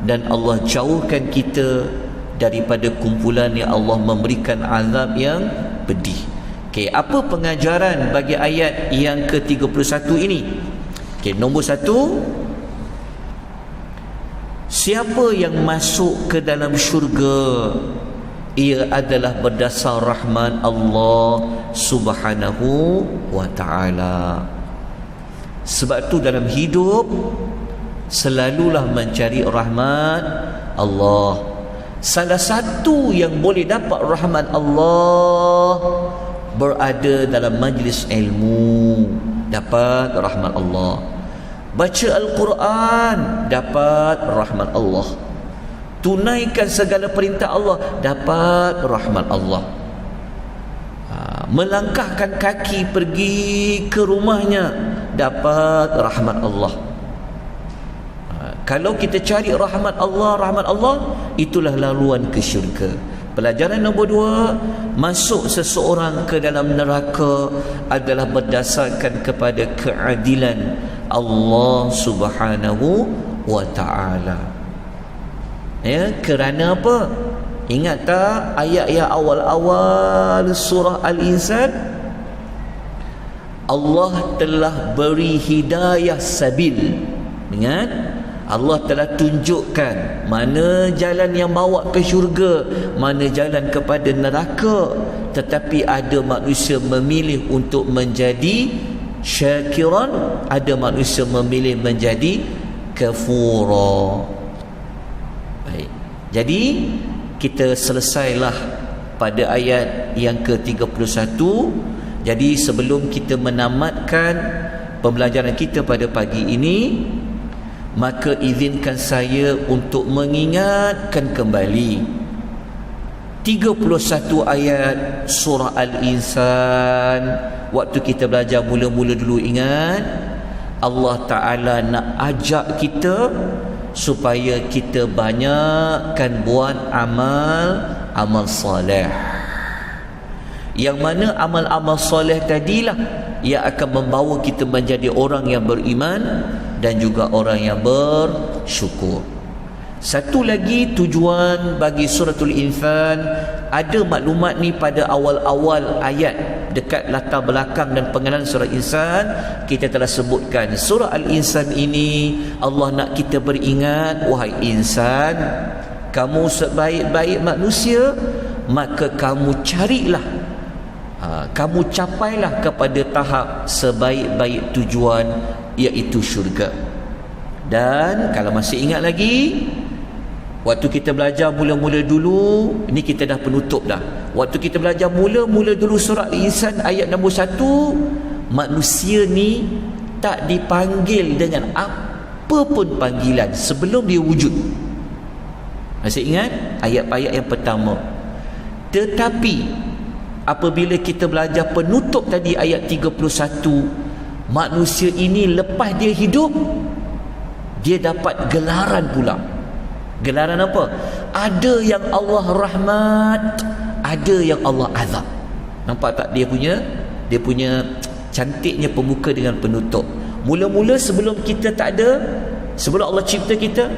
dan Allah jauhkan kita daripada kumpulan yang Allah memberikan azab yang pedih. Apa pengajaran bagi ayat yang ke-31 ini? Nombor 1, siapa yang masuk ke dalam syurga, ia adalah berdasar rahmat Allah Subhanahu wa ta'ala. Sebab tu dalam hidup selalulah mencari rahmat Allah. Salah satu yang boleh dapat rahmat Allah berada dalam majlis ilmu, dapat rahmat Allah. Baca Al-Quran, dapat rahmat Allah. Tunaikan segala perintah Allah, dapat rahmat Allah. Melangkahkan kaki pergi ke rumahnya, dapat rahmat Allah. Kalau kita cari rahmat Allah, itulah laluan ke syurga. Pelajaran nombor 2, masuk seseorang ke dalam neraka adalah berdasarkan kepada keadilan Allah Subhanahu wa ta'ala. Kerana apa? Ingat tak ayat yang awal-awal surah Al-Insan? Allah telah beri hidayah sabil. Ingat? Allah telah tunjukkan mana jalan yang bawa ke syurga, mana jalan kepada neraka. Tetapi ada manusia memilih untuk menjadi syakiran, ada manusia memilih menjadi kafura. Baik. Jadi kita selesailah pada ayat yang ke-31. Jadi sebelum kita menamatkan pembelajaran kita pada pagi ini, maka izinkan saya untuk mengingatkan kembali 31 ayat surah Al-Insan. Waktu kita belajar mula-mula dulu, ingat Allah Ta'ala nak ajak kita supaya kita banyakkan buat amal soleh, yang mana amal-amal soleh tadilah yang akan membawa kita menjadi orang yang beriman dan juga orang yang bersyukur. Satu lagi tujuan bagi suratul Insan, ada maklumat ni pada awal-awal ayat dekat latar belakang dan pengenalan surah Insan. Kita telah sebutkan surah Al-Insan ini Allah nak kita beringat, wahai insan, kamu sebaik-baik manusia, maka kamu carilah, kamu capailah kepada tahap sebaik-baik tujuan, iaitu syurga. Dan kalau masih ingat lagi, waktu kita belajar mula-mula dulu, ini kita dah penutup dah. Waktu kita belajar mula-mula dulu surah Al-Insan ayat nombor 1, manusia ni tak dipanggil dengan apa pun panggilan sebelum dia wujud. Masih ingat ayat-ayat yang pertama? Tetapi apabila kita belajar penutup tadi ayat 31, manusia ini lepas dia hidup, dia dapat gelaran pula. Gelaran apa? Ada yang Allah rahmat, ada yang Allah azab. Nampak tak dia punya cantiknya pembuka dengan penutup. Mula-mula sebelum kita tak ada, sebelum Allah cipta kita,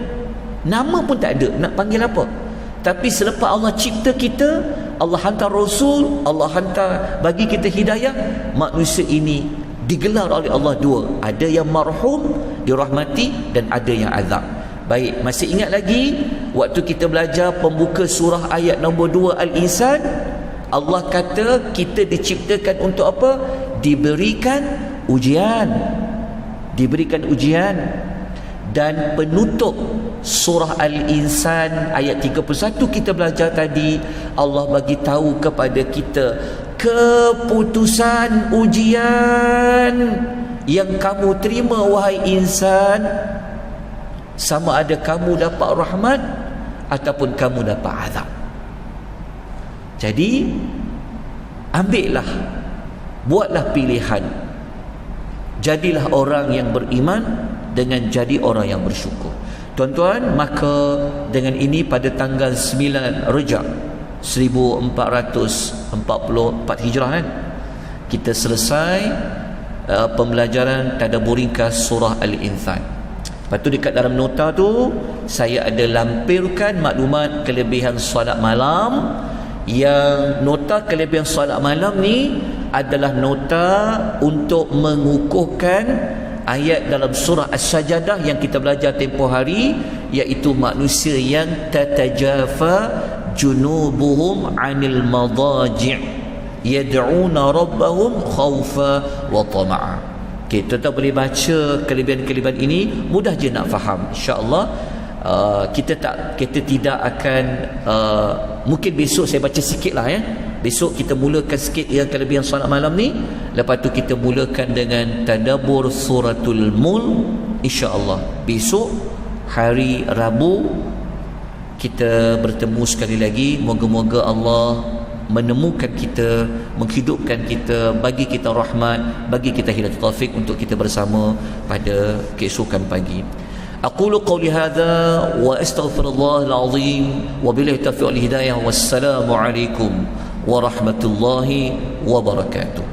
nama pun tak ada, nak panggil apa? Tapi selepas Allah cipta kita, Allah hantar Rasul, Allah hantar bagi kita hidayah, manusia ini digelar oleh Allah dua. Ada yang marhum, dirahmati, dan ada yang azab. Baik, masih ingat lagi waktu kita belajar pembuka surah ayat nombor 2 Al-Insan, Allah kata kita diciptakan untuk apa? Diberikan ujian. Diberikan ujian. Dan penutup surah Al-Insan ayat 31 kita belajar tadi, Allah bagi tahu kepada kita keputusan ujian yang kamu terima wahai insan, sama ada kamu dapat rahmat ataupun kamu dapat azab. Jadi ambillah, buatlah pilihan, jadilah orang yang beriman dengan jadi orang yang bersyukur. Tuan-tuan, maka dengan ini pada tanggal 9 Rejab 1444 Hijrah kan, kita selesai pembelajaran tadabbur ringkas surah Al-Insan. Lepas tu dekat dalam nota tu saya ada lampirkan maklumat kelebihan solat malam, yang nota kelebihan solat malam ni adalah nota untuk mengukuhkan ayat dalam surah As-Sajadah yang kita belajar tempoh hari, iaitu manusia yang tatajafa junubuhum 'anil madaji' yad'una rabbahum khawfa wa tama'a. Kita tak boleh baca kelebihan-kelebihan ini, mudah je nak faham. InsyaAllah kita tidak akan mungkin besok saya baca sikit lah ya. Besok kita mulakan sikit yang kelebihan solat malam ni. Lepas tu kita mulakan dengan tadabbur suratul Mulk, InsyaAllah. Besok hari Rabu kita bertemu sekali lagi. Moga-moga Allah menemukan kita, menghidupkan kita, bagi kita rahmat, bagi kita hidayah taufik untuk kita bersama pada keesokan pagi. Aqulu qawli hadha wa astaghfirullahal azim wa billahi taufiq wal hidayah. Wassalamu alaikum warahmatullahi wabarakatuh.